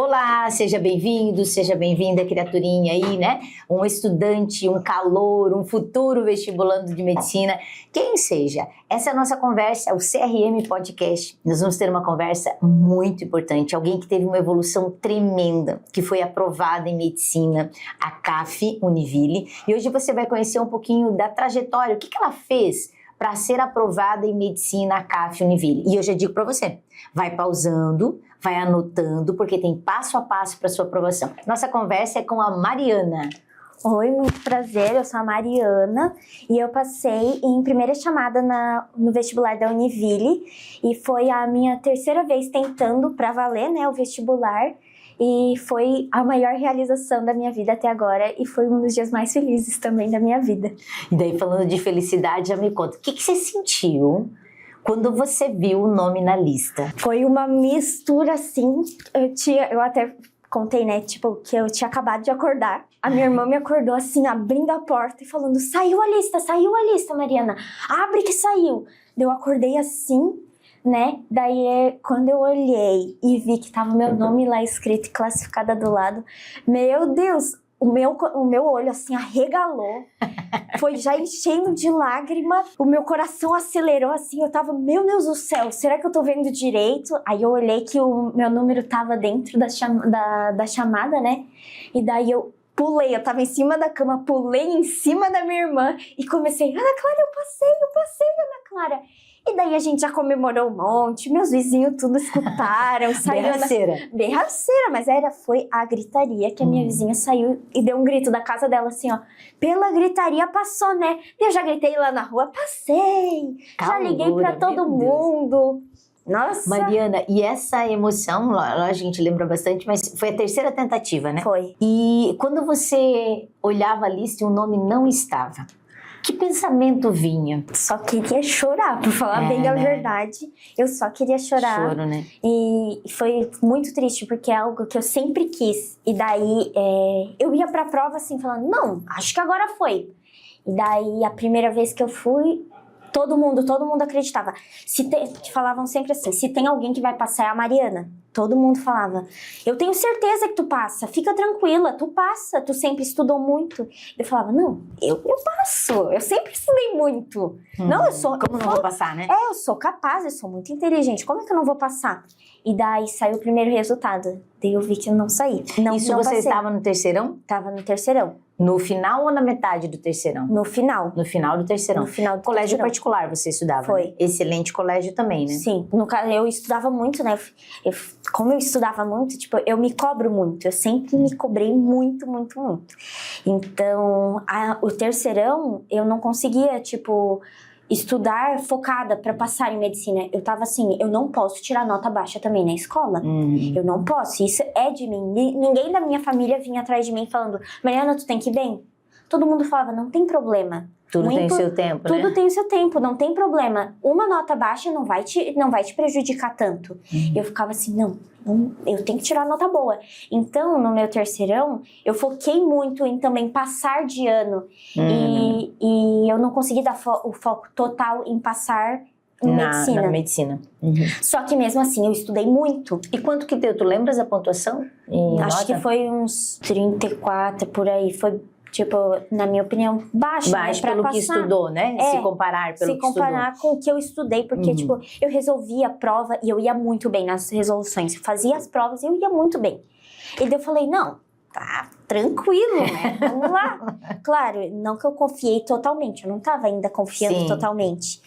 Olá, seja bem-vindo, seja bem-vinda, criaturinha aí, né? Um estudante, um calouro, um futuro vestibulando de medicina, quem seja. Essa é a nossa conversa, o CRM Podcast. Nós vamos ter uma conversa muito importante, alguém que teve uma evolução tremenda, que foi aprovada em medicina, a CAF Univille. E hoje você vai conhecer um pouquinho da trajetória, o que ela fez para ser aprovada em medicina, a CAF Univille. E eu já digo para você, vai pausando, vai anotando, porque tem passo a passo para sua aprovação. Nossa conversa é com a Mariana. Oi, muito prazer, eu sou a Mariana e eu passei em primeira chamada no vestibular da Univille e foi a minha terceira vez tentando para valer, né, o vestibular e foi a maior realização da minha vida até agora e foi um dos dias mais felizes também da minha vida. E daí, falando de felicidade, já me conta, o que você sentiu quando você viu o nome na lista? Foi uma mistura assim, eu até contei, né, tipo, que eu tinha acabado de acordar. A minha irmã me acordou assim, abrindo a porta e falando, saiu a lista, Mariana, abre que saiu. Eu acordei assim, né, daí quando eu olhei e vi que tava meu nome lá escrito e classificada do lado, meu Deus, o meu olho assim arregalou, foi já enchendo de lágrima, o meu coração acelerou assim, eu tava, meu Deus do céu, será que eu tô vendo direito? Aí eu olhei que o meu número tava dentro da chamada, né, e daí eu pulei, eu tava em cima da cama, pulei em cima da minha irmã e comecei, Ana Clara, eu passei, Ana Clara. E daí a gente já comemorou um monte, meus vizinhos tudo escutaram. Berraceira, mas foi a gritaria que a minha vizinha saiu e deu um grito da casa dela assim, ó. Pela gritaria passou, né? Eu já gritei lá na rua, passei! Já liguei pra todo mundo. Nossa! Mariana, e essa emoção, lógico, a gente lembra bastante, mas foi a terceira tentativa, né? Foi. E quando você olhava a lista e o nome não estava, que pensamento vinha? Só queria chorar, pra falar bem a verdade. Eu só queria chorar. Choro, né? E foi muito triste, porque é algo que eu sempre quis. E daí, eu ia pra prova assim, falando, não, acho que agora foi. E daí, a primeira vez que eu fui, todo mundo acreditava. Falavam sempre assim, se tem alguém que vai passar é a Mariana. Todo mundo falava, eu tenho certeza que tu passa, fica tranquila, tu passa, tu sempre estudou muito. Eu falava, não, eu passo, eu sempre estudei muito. Não, eu sou... Como não vou passar, né? Eu sou capaz, eu sou muito inteligente, como é que eu não vou passar? E daí saiu o primeiro resultado, daí eu vi que eu não saí. Isso você estava no terceirão? Tava no terceirão. No final ou na metade do terceirão? No final. No final do terceirão. No final do colégio terceirão. Particular você estudava? Foi. Né? Excelente colégio também, né? Sim. No caso, eu estudava muito, né? Como eu estudava muito, tipo, eu me cobro muito. Eu sempre me cobrei muito. Então, o terceirão, eu não conseguia, tipo, estudar focada pra passar em medicina. Eu tava assim, eu não posso tirar nota baixa também na escola. Eu não posso, isso é de mim. Ninguém da minha família vinha atrás de mim falando, Mariana, tu tem que ir bem? Todo mundo falava, não tem problema. Tudo tem o seu tempo, né? Tudo tem o seu tempo, não tem problema. Uma nota baixa não vai te prejudicar tanto. Eu ficava assim, não, eu tenho que tirar nota boa. Então, no meu terceirão, eu foquei muito em também passar de ano. E eu não consegui dar o foco total em passar medicina. Na medicina. Só que mesmo assim, eu estudei muito. E quanto que deu? Tu lembras a pontuação? Acho que foi uns 34 por aí. Foi, tipo, na minha opinião, baixo, né, pra pelo passar. que estudou, né? Se comparar pelo que estudou. Se comparar com o que eu estudei, porque, tipo, eu resolvia a prova e eu ia muito bem nas resoluções. Eu fazia as provas e eu ia muito bem. E daí eu falei, não, tá tranquilo, né? Vamos lá. Claro, não que eu confiei totalmente, eu não tava ainda confiando totalmente.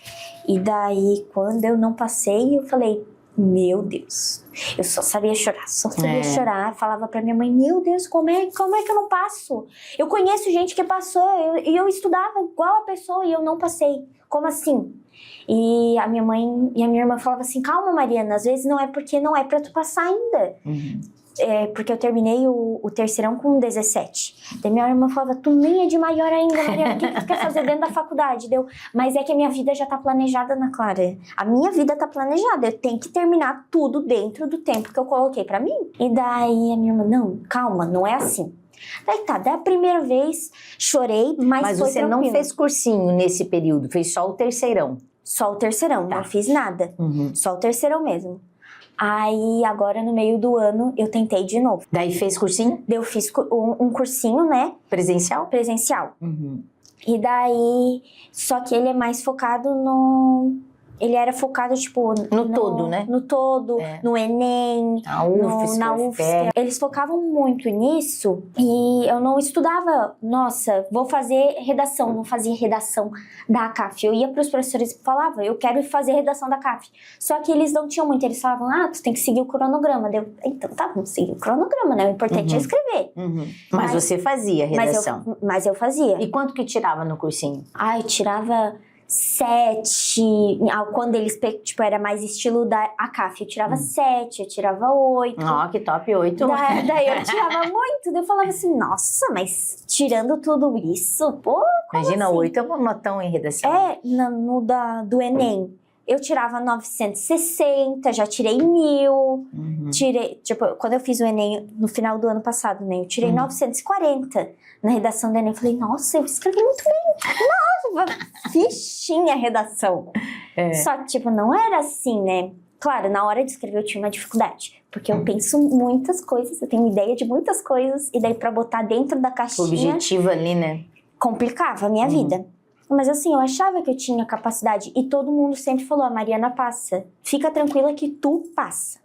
E daí, quando eu não passei, eu falei, meu Deus, eu só sabia chorar, falava pra minha mãe, meu Deus, como é que eu não passo? Eu conheço gente que passou, e eu estudava igual a pessoa e eu não passei, como assim? E a minha mãe e a minha irmã falavam assim, calma Mariana, às vezes não é porque não é pra tu passar ainda. Porque eu terminei o terceirão com 17. Daí minha irmã falava, tu nem é de maior ainda, Mariana, o que tu quer fazer dentro da faculdade? Mas é que a minha vida já tá planejada, Ana Clara. A minha vida tá planejada, eu tenho que terminar tudo dentro do tempo que eu coloquei pra mim. E daí a minha irmã, não, calma, não é assim. Daí a primeira vez chorei, mas foi você tranquilo. Não fez cursinho nesse período, fez só o terceirão? Só o terceirão, não fiz nada. Só o terceirão mesmo. Aí, agora, no meio do ano, eu tentei de novo. Daí fez cursinho? Daí eu fiz um cursinho, né? Presencial? Presencial. Uhum. E daí, só que ele é mais focado no... Ele era focado, tipo... No todo, né? No todo, no Enem, A UFSC, na UFSC. Eles focavam muito nisso e eu não estudava. Nossa, vou fazer redação. Não fazia redação da CAF. Eu ia para os professores e falava, eu quero fazer redação da CAF. Só que eles não tinham muito. Eles falavam, tu tem que seguir o cronograma. Então tá, vamos seguir o cronograma, né? O importante é escrever. Uhum. Mas você fazia redação? Mas eu fazia. E quanto que tirava no cursinho? Eu tirava 7, quando eles, tipo, era mais estilo da ACAF, eu tirava 7, eu tirava 8. Que top, 8. Daí eu tirava muito, daí eu falava assim, nossa, mas tirando tudo isso, pô, imagina, assim? 8 é um notão em redação. Do Enem. Eu tirava 960, já tirei 1000, tirei, tipo, quando eu fiz o Enem no final do ano passado, né, eu tirei 940 na redação do Enem, falei, nossa, eu escrevi muito bem, nossa, fichinha a redação. Só que, tipo, não era assim, né, claro, na hora de escrever eu tinha uma dificuldade, porque eu penso muitas coisas, eu tenho ideia de muitas coisas, e daí pra botar dentro da caixinha... O objetivo ali, né? Complicava a minha vida. Mas assim, eu achava que eu tinha capacidade. E todo mundo sempre falou, a Mariana passa. Fica tranquila que tu passa.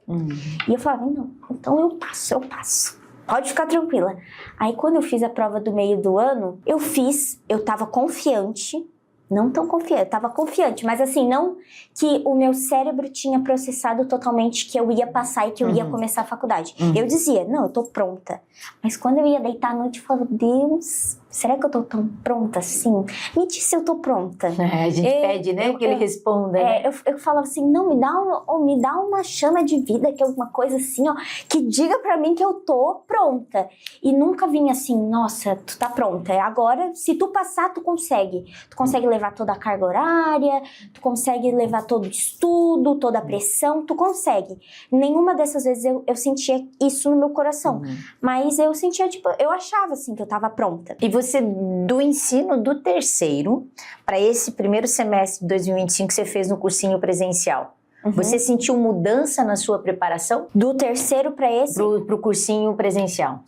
E eu falava, não, então eu passo. Pode ficar tranquila. Aí quando eu fiz a prova do meio do ano, eu tava confiante. Não tão confiante, eu tava confiante. Mas assim, não que o meu cérebro tinha processado totalmente que eu ia passar e que eu ia começar a faculdade. Eu dizia, não, eu tô pronta. Mas quando eu ia deitar à noite, eu falava, Deus... Será que eu tô tão pronta assim? Me diz se eu tô pronta. A gente pede, né, que ele responda. Né? Eu falava assim, não, me dá uma chama de vida, que é alguma coisa assim, ó, que diga pra mim que eu tô pronta. E nunca vinha assim, nossa, tu tá pronta. Agora, se tu passar, tu consegue. Tu consegue levar toda a carga horária, tu consegue levar todo o estudo, toda a pressão, tu consegue. Nenhuma dessas vezes eu sentia isso no meu coração. Mas eu sentia, tipo, eu achava assim que eu tava pronta. E você, do ensino do terceiro para esse primeiro semestre de 2025 que você fez no cursinho presencial, você sentiu mudança na sua preparação? Do terceiro para esse? Pro cursinho presencial.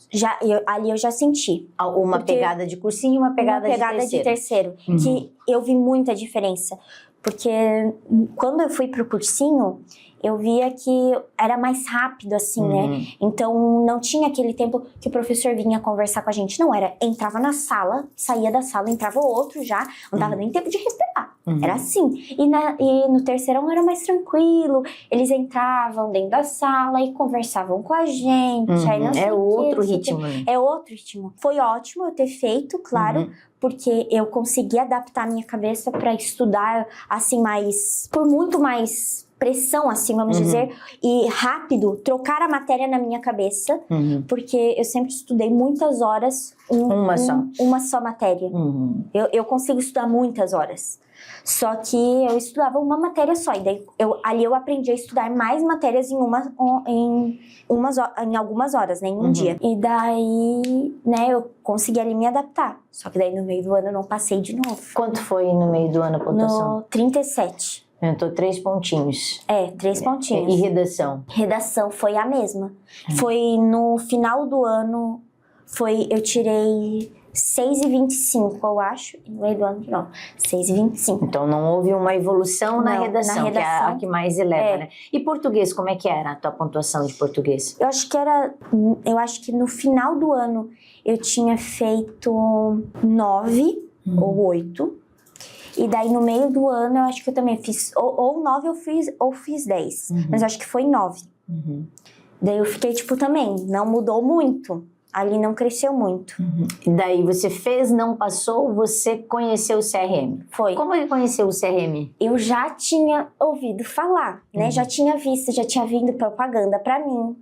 Ali eu já senti. Uma pegada de cursinho e uma pegada de terceiro. Que eu vi muita diferença. Porque quando eu fui pro cursinho, eu via que era mais rápido, assim, né? Então, não tinha aquele tempo que o professor vinha conversar com a gente. Não, entrava na sala, saía da sala, entrava outro já, não dava nem tempo de respirar. Era assim. E no terceirão era mais tranquilo. Eles entravam dentro da sala e conversavam com a gente. Aí não sei é outro ritmo, né? É outro ritmo. Foi ótimo eu ter feito, claro, porque eu consegui adaptar a minha cabeça para estudar, assim, por muito mais pressão, assim, vamos dizer, e rápido, trocar a matéria na minha cabeça, porque eu sempre estudei muitas horas, uma só matéria. Eu consigo estudar muitas horas. Só que eu estudava uma matéria só, e daí ali eu aprendi a estudar mais matérias em algumas horas, né, em um dia. E daí, né, eu consegui ali me adaptar. Só que daí no meio do ano eu não passei de novo. Quanto foi no meio do ano a pontuação? No 37. Aumentou 3 pontinhos. 3 pontinhos. E redação? Redação foi a mesma. Foi no final do ano, eu tirei 6,25, eu acho. No meio do ano, não. 6,25. Então não houve uma evolução na redação, que é a que mais eleva, né? E português, como é que era a tua pontuação de português? Eu acho que no final do ano eu tinha feito 9 ou 8. E daí no meio do ano eu acho que eu também fiz ou 9 ou fiz 10. Mas eu acho que foi 9. Daí eu fiquei tipo também, não mudou muito. Ali não cresceu muito. E daí você fez, não passou, você conheceu o CRM. Foi. Como é que conheceu o CRM? Eu já tinha ouvido falar, né? Já tinha visto, já tinha vindo propaganda pra mim.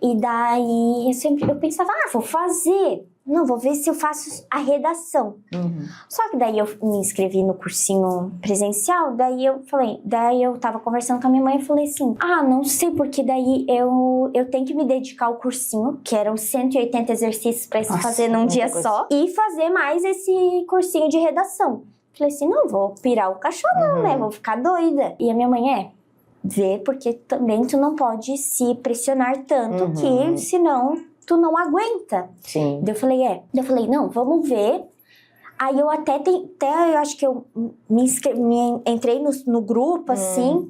E daí eu pensava, vou fazer. Não, vou ver se eu faço a redação. Só que daí eu me inscrevi no cursinho presencial, daí eu tava conversando com a minha mãe e falei assim, não sei, porque daí eu tenho que me dedicar ao cursinho, que eram 180 exercícios pra se fazer num dia só, e fazer mais esse cursinho de redação. Falei assim, não vou pirar o cachorro não, né, vou ficar doida. E a minha mãe ver, porque também tu não pode se pressionar tanto que senão tu não aguenta. Sim. Daí eu falei, não, vamos ver. Aí eu eu acho que eu entrei no grupo, assim,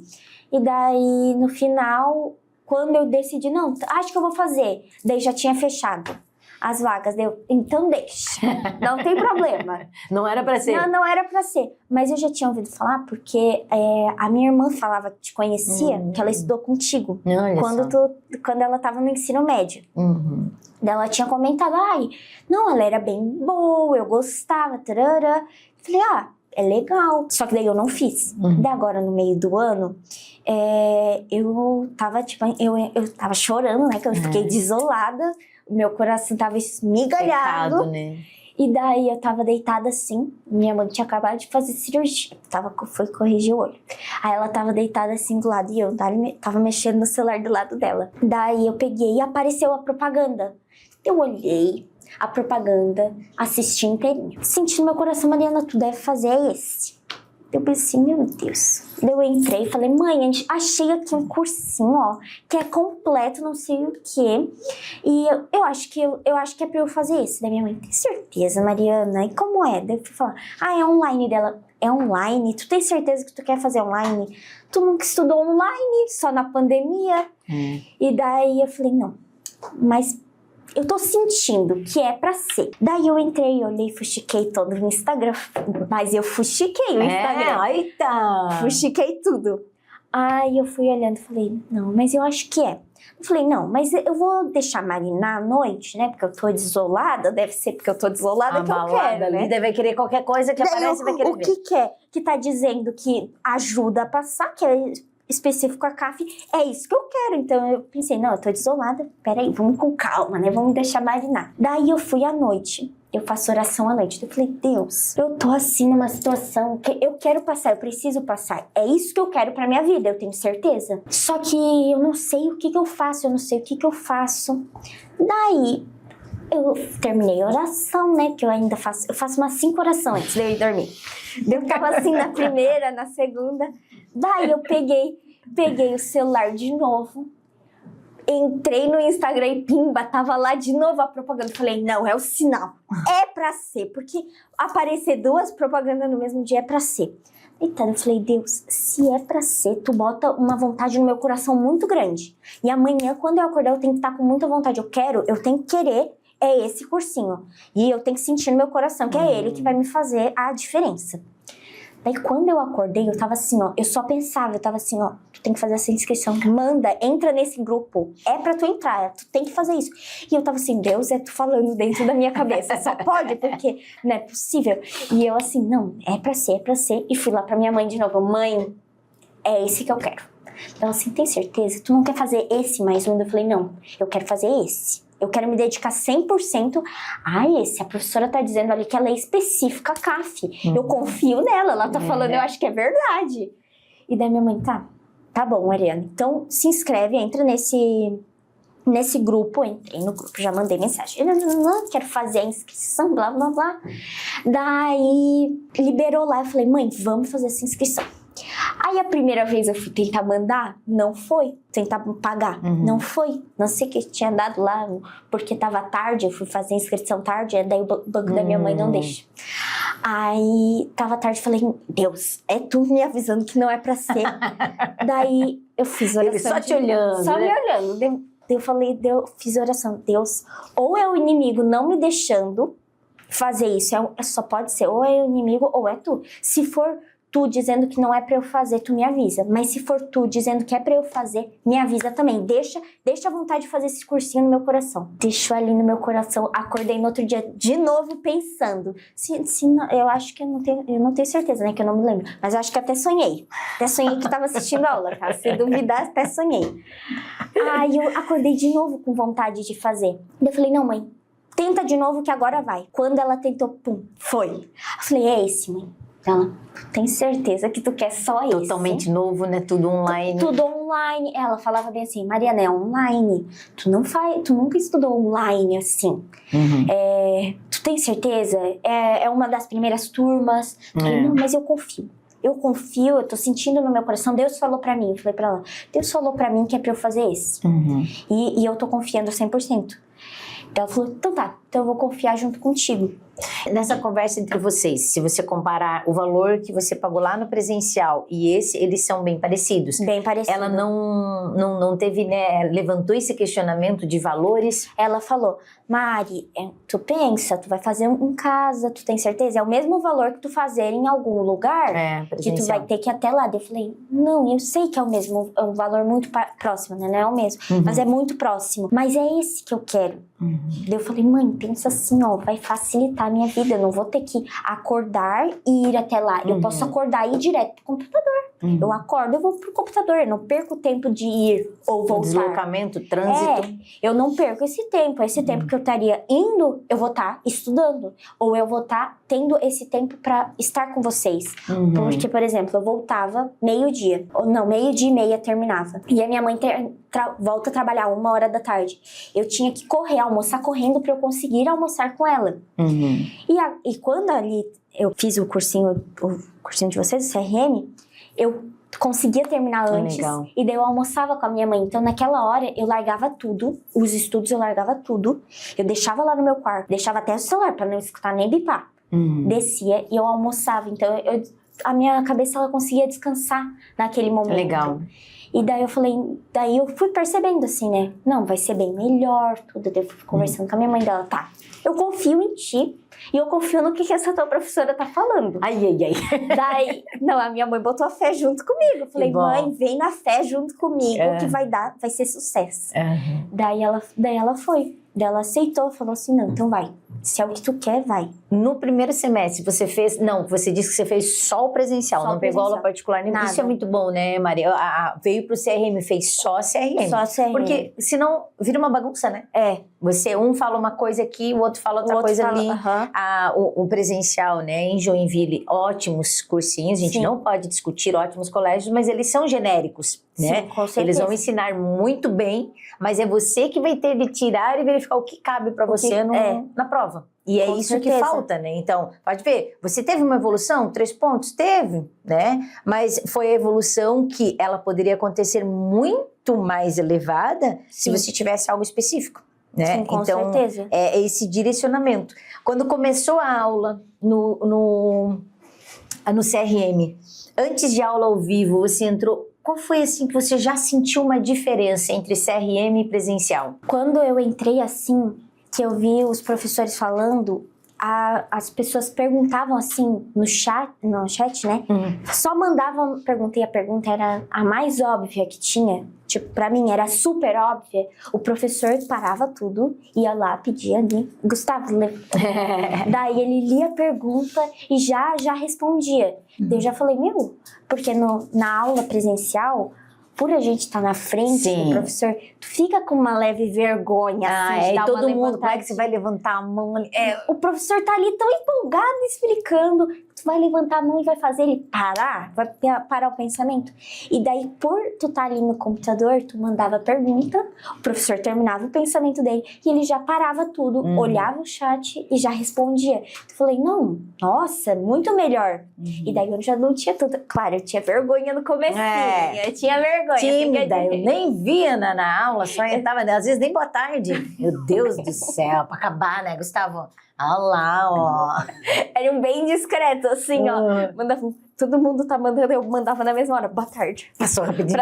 e daí no final, quando eu decidi, não, acho que eu vou fazer, daí já tinha fechado as vagas, então deixa, não tem problema. Não era pra ser? Não era pra ser, mas eu já tinha ouvido falar, porque a minha irmã falava que te conhecia, que ela estudou contigo, Olha quando ela tava no ensino médio. Daí ela tinha comentado, não, ela era bem boa, eu gostava, tarará. Falei, é legal. Só que daí eu não fiz. Daí agora, no meio do ano, eu tava, eu tava chorando, né? Que eu fiquei desolada. O meu coração tava esmigalhado. Pecado, né? E daí eu tava deitada assim, minha mãe tinha acabado de fazer cirurgia, foi corrigir o olho. Aí ela tava deitada assim do lado e eu tava mexendo no celular do lado dela. Daí eu peguei e apareceu a propaganda. Eu olhei a propaganda, assisti inteirinho. Senti no meu coração, Mariana, tu deve fazer esse. Eu pensei, meu Deus. Daí eu entrei e falei, mãe, achei aqui um cursinho, ó, que é completo, não sei o quê. E eu acho que é pra eu fazer esse. Daí minha mãe, tem certeza, Mariana? E como é? Daí eu fui falar, é online dela. É online? Tu tem certeza que tu quer fazer online? Tu nunca estudou online, só na pandemia. E daí eu falei, não, mas eu tô sentindo que é pra ser. Daí eu entrei, olhei, fuxiquei todo o Instagram. Mas eu fuxiquei o Instagram. Eita! Fuxiquei tudo. Aí eu fui olhando e falei, não, mas eu acho que é. Eu falei, não, mas eu vou deixar marinar à noite, né? Porque eu tô desolada, deve ser porque eu tô desolada que eu quero, né? Deve querer qualquer coisa que aparece e vai querer ver. O que é? Que tá dizendo que ajuda a passar, que é específico a CAF, é isso que eu quero. Então eu pensei, não, eu tô desolada, peraí, vamos com calma, né? Vamos deixar marinar. Daí eu fui à noite, eu faço oração à noite. Eu falei, Deus, eu tô assim numa situação que eu quero passar, eu preciso passar. É isso que eu quero pra minha vida, eu tenho certeza. Só que eu não sei o que eu faço, eu faço. Daí eu terminei a oração, né? Que eu ainda faço, eu faço umas 5 orações antes de eu ir dormir. Eu ficava assim na primeira, na segunda. Daí eu peguei o celular de novo, entrei no Instagram e pimba, tava lá de novo a propaganda. Falei, não, é o sinal, é pra ser, porque aparecer 2 propagandas no mesmo dia é pra ser. Então eu falei, Deus, se é pra ser, tu bota uma vontade no meu coração muito grande. E amanhã, quando eu acordar, eu tenho que estar com muita vontade. Eu tenho que querer esse cursinho. E eu tenho que sentir no meu coração que é ele que vai me fazer a diferença. Daí quando eu acordei, eu tava assim, ó, eu só pensava, eu tava assim, ó, tu tem que fazer essa inscrição, manda, entra nesse grupo, é pra tu entrar, tu tem que fazer isso. E eu tava assim, Deus, é tu falando dentro da minha cabeça, só pode, porque não é possível. E eu assim, não, é pra ser, e fui lá pra minha mãe de novo, mãe, é esse que eu quero. Ela assim, tem certeza? Tu não quer fazer esse mais um? Eu falei, não, eu quero fazer esse. Eu quero me dedicar 100% a esse. A professora tá dizendo ali que ela é específica a CAF. Eu confio nela, ela tá falando, eu acho que é verdade. E daí minha mãe, tá bom, Mariana. Então se inscreve, entra nesse grupo. Entrei no grupo, já mandei mensagem. Quero fazer a inscrição, blá, blá, blá. Daí liberou lá, eu falei, mãe, vamos fazer essa inscrição. Aí a primeira vez eu fui tentar mandar, não foi. Tentar pagar, não foi. Não sei o que tinha dado lá, porque tava tarde, eu fui fazer a inscrição tarde, daí o banco da minha mãe não deixa. Aí tava tarde, falei, Deus, é tu me avisando que não é pra ser. Daí eu fiz oração. Ele só te olhando, só né? me olhando. Eu falei, fiz oração, Deus, ou é o inimigo não me deixando fazer isso, só pode ser, ou é o inimigo ou é tu. Se for tu dizendo que não é pra eu fazer, tu me avisa. Mas se for tu dizendo que é pra eu fazer, me avisa também. Deixa a vontade de fazer esse cursinho no meu coração. Deixou ali no meu coração. Acordei no outro dia de novo pensando. Eu acho que eu não tenho certeza, né? Que eu não me lembro. Mas eu acho que até sonhei. Até sonhei que tava assistindo a aula, cara. Se duvidar, até sonhei. Aí eu acordei de novo com vontade de fazer. Eu falei, não, mãe, tenta de novo que agora vai. Quando ela tentou, pum, foi. Eu falei, é esse, mãe. Ela, tem certeza que tu quer só isso? Totalmente novo, né? Tudo online. Tudo online. Ela falava bem assim, Mariana, é online. Tu nunca estudou online assim. Tu tem certeza? É uma das primeiras turmas. Falei, não, mas eu confio. eu confio, eu tô sentindo no meu coração, Deus falou pra mim. Eu falei pra ela, Deus falou pra mim que é pra eu fazer esse. E eu tô confiando 100%. Ela falou, então tá, então eu vou confiar junto contigo. Nessa conversa entre vocês, se você comparar o valor que você pagou lá no presencial e esse, eles são bem parecidos. Bem parecido. Ela não teve, né, levantou esse questionamento de valores? Ela falou, Mari, tu pensa, tu vai fazer em casa, tu tem certeza? É o mesmo valor que tu fazer em algum lugar que tu vai ter que ir até lá. Eu falei, não, eu sei que é o mesmo, é um valor muito próximo, né? Não é o mesmo, mas é muito próximo. Mas é esse que eu quero. Daí eu falei, mãe, pensa assim, ó, vai facilitar a minha vida. Eu não vou ter que acordar e ir até lá. Eu posso acordar e ir direto pro computador. Eu acordo, eu vou pro computador. Eu não perco tempo de ir ou voltar. Deslocamento, trânsito. Eu não perco esse tempo. Esse tempo que eu estaria indo, eu vou estar estudando. Ou eu vou estar tendo esse tempo pra estar com vocês. Porque, por exemplo, eu voltava meio-dia. Ou não, meio-dia e meia terminava. E a minha mãe volta a trabalhar 1h da tarde. Eu tinha que correr, almoçar correndo pra eu conseguir almoçar com ela. E quando ali eu fiz o cursinho de vocês, o CRM, eu conseguia terminar antes. Legal. E daí eu almoçava com a minha mãe. Então naquela hora eu largava tudo, os estudos eu largava tudo. Eu deixava lá no meu quarto, deixava até o celular pra não escutar nem bipar. Descia e eu almoçava. Então a minha cabeça ela conseguia descansar naquele momento. Legal. E daí eu falei, daí eu fui percebendo assim, né? Não, vai ser bem melhor, tudo. Daí eu fui conversando com a minha mãe dela, tá, eu confio em ti e eu confio no que essa tua professora tá falando. Ai. Daí, não, a minha mãe botou a fé junto comigo. Eu falei, mãe, vem na fé junto comigo que vai ser sucesso. Daí ela foi. Daí ela aceitou, falou assim, não, então vai. Se é o que tu quer, vai. No primeiro semestre, você fez... Não, você disse que você fez só o presencial, Só não o pegou presencial. aula particular. Nada. Isso é muito bom, né, Maria? Veio pro CRM, fez só CRM. Só CRM. Porque senão vira uma bagunça, né? Você, fala uma coisa aqui, o outro fala outra coisa ali. O presencial, né, em Joinville, ótimos cursinhos, a gente não pode discutir ótimos colégios, mas eles são genéricos, né? Sim, com certeza. Eles vão ensinar muito bem, mas é você que vai ter de tirar e verificar o que cabe para você na prova. E é Com isso certeza. que falta, né? Então, pode ver, você teve uma evolução, 3 pontos? Teve, né? Mas foi a evolução que ela poderia acontecer muito mais elevada se você tivesse algo específico, né? Sim, com então, certeza. é esse direcionamento. Quando começou a aula no CRM, antes de aula ao vivo, você entrou... Qual foi assim que você já sentiu uma diferença entre CRM e presencial? Quando eu entrei assim, que eu vi os professores falando, as pessoas perguntavam assim no chat, né? Só mandavam pergunta e a pergunta era a mais óbvia que tinha. Tipo, pra mim era super óbvia. O professor parava tudo, ia lá, pedia ali, Gustavo, daí ele lia a pergunta e já respondia. Daí eu já falei, porque na aula presencial, por a gente estar na frente do professor, tu fica com uma leve vergonha, assim, de dar todo uma mundo, como é que você vai levantar a mão ali? O professor tá ali tão empolgado explicando, tu vai levantar a mão e vai fazer ele parar, vai parar o pensamento. E daí, por tu tá ali no computador, tu mandava a pergunta, o professor terminava o pensamento dele e ele já parava tudo, olhava o chat e já respondia. Eu falei, não, nossa, muito melhor. E daí eu já não tinha tudo. Claro, eu tinha vergonha no comecinho, eu tinha vergonha. Tímida, eu nem via na aula, só entrava, às vezes nem boa tarde. Meu Deus do céu, pra acabar, né, Gustavo? Olha lá, ó. Era um bem discreto, assim, ó. Mandava, todo mundo tá mandando, eu mandava na mesma hora. Boa tarde. Passou rapidinho.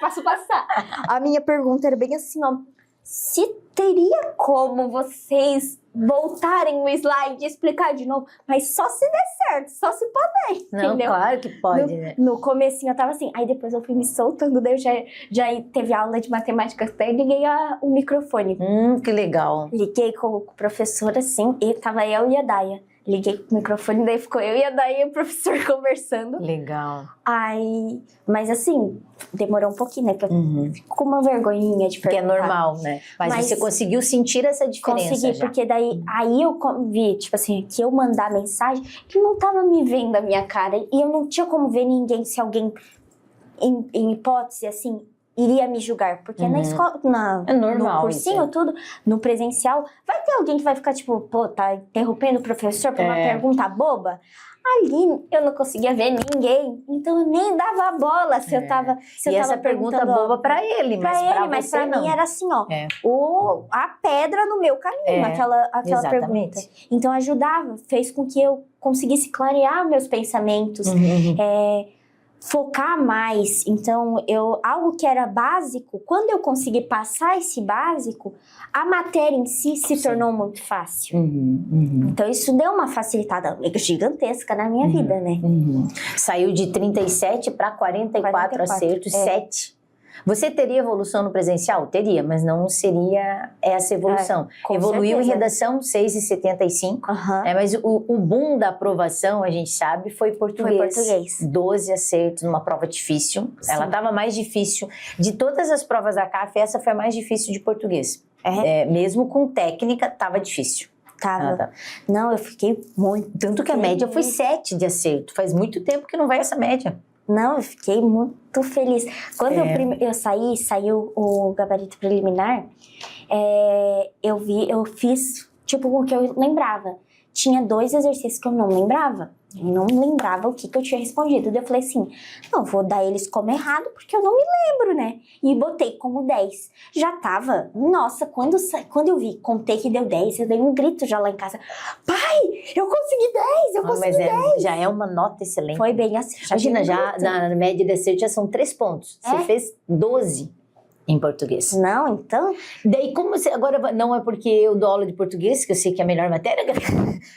Posso passar. A minha pergunta era bem assim, ó. Se teria como vocês voltarem o slide e explicar de novo, mas só se der certo, só se puder, Não, entendeu? claro que pode, né? No comecinho eu tava assim, aí depois eu fui me soltando, daí eu já teve aula de matemática, até liguei o microfone. Que legal. Liguei com o professor assim, e tava eu e a Daia. Liguei com o microfone, daí ficou eu e a Daia e o professor conversando. Legal. Aí, mas assim, demorou um pouquinho, né? Porque eu fico com uma vergonhinha de perguntar. Que é normal, né? Mas você conseguiu sentir essa diferença. Consegui, já. porque daí aí eu vi, tipo assim, que eu mandar mensagem, que não tava me vendo a minha cara. E eu não tinha como ver ninguém, se alguém, em hipótese, assim, iria me julgar, porque na escola, É normal no cursinho, isso. tudo, no presencial, vai ter alguém que vai ficar tipo, pô, tá interrompendo o professor por uma pergunta boba? Ali eu não conseguia ver ninguém, então eu nem dava bola se eu tava se E eu essa tava pergunta perguntando boba pra ele, mas pra mas você pra não. mim era assim, ó, É. a pedra no meu caminho, aquela Exatamente. pergunta. Então ajudava, fez com que eu conseguisse clarear meus pensamentos, focar mais. Então, algo que era básico, quando eu consegui passar esse básico, a matéria em si se tornou muito fácil. Então, isso deu uma facilitada gigantesca na minha vida, né? Saiu de 37 para 44 acertos, 7. Você teria evolução no presencial? Teria, mas não seria essa evolução. Evoluiu em redação 6,75, mas o boom da aprovação, a gente sabe, foi português. 12 acertos numa prova difícil. Sim. Ela estava mais difícil. De todas as provas da CAF, essa foi a mais difícil de português. Mesmo com técnica, estava difícil. Tava. Não, eu fiquei muito. Tanto que a média foi 7 de acerto. Faz muito tempo que não vai essa média. Não, eu fiquei muito feliz. Quando eu saiu o gabarito preliminar, eu fiz tipo o que eu lembrava. Tinha 2 exercícios que eu não lembrava. Eu não lembrava o que eu tinha respondido. Daí eu falei assim, não, vou dar eles como errado porque eu não me lembro, né? E botei como 10. Já tava, nossa, quando eu vi, contei que deu 10, eu dei um grito já lá em casa. Pai, eu consegui 10, eu consegui 10. Já é uma nota excelente. Foi bem assim. Imagina, já na média de acerto já são 3 pontos. Você fez 12 em português. Não, então... Daí como você... Agora, não é porque eu dou aula de português, que eu sei que é a melhor matéria,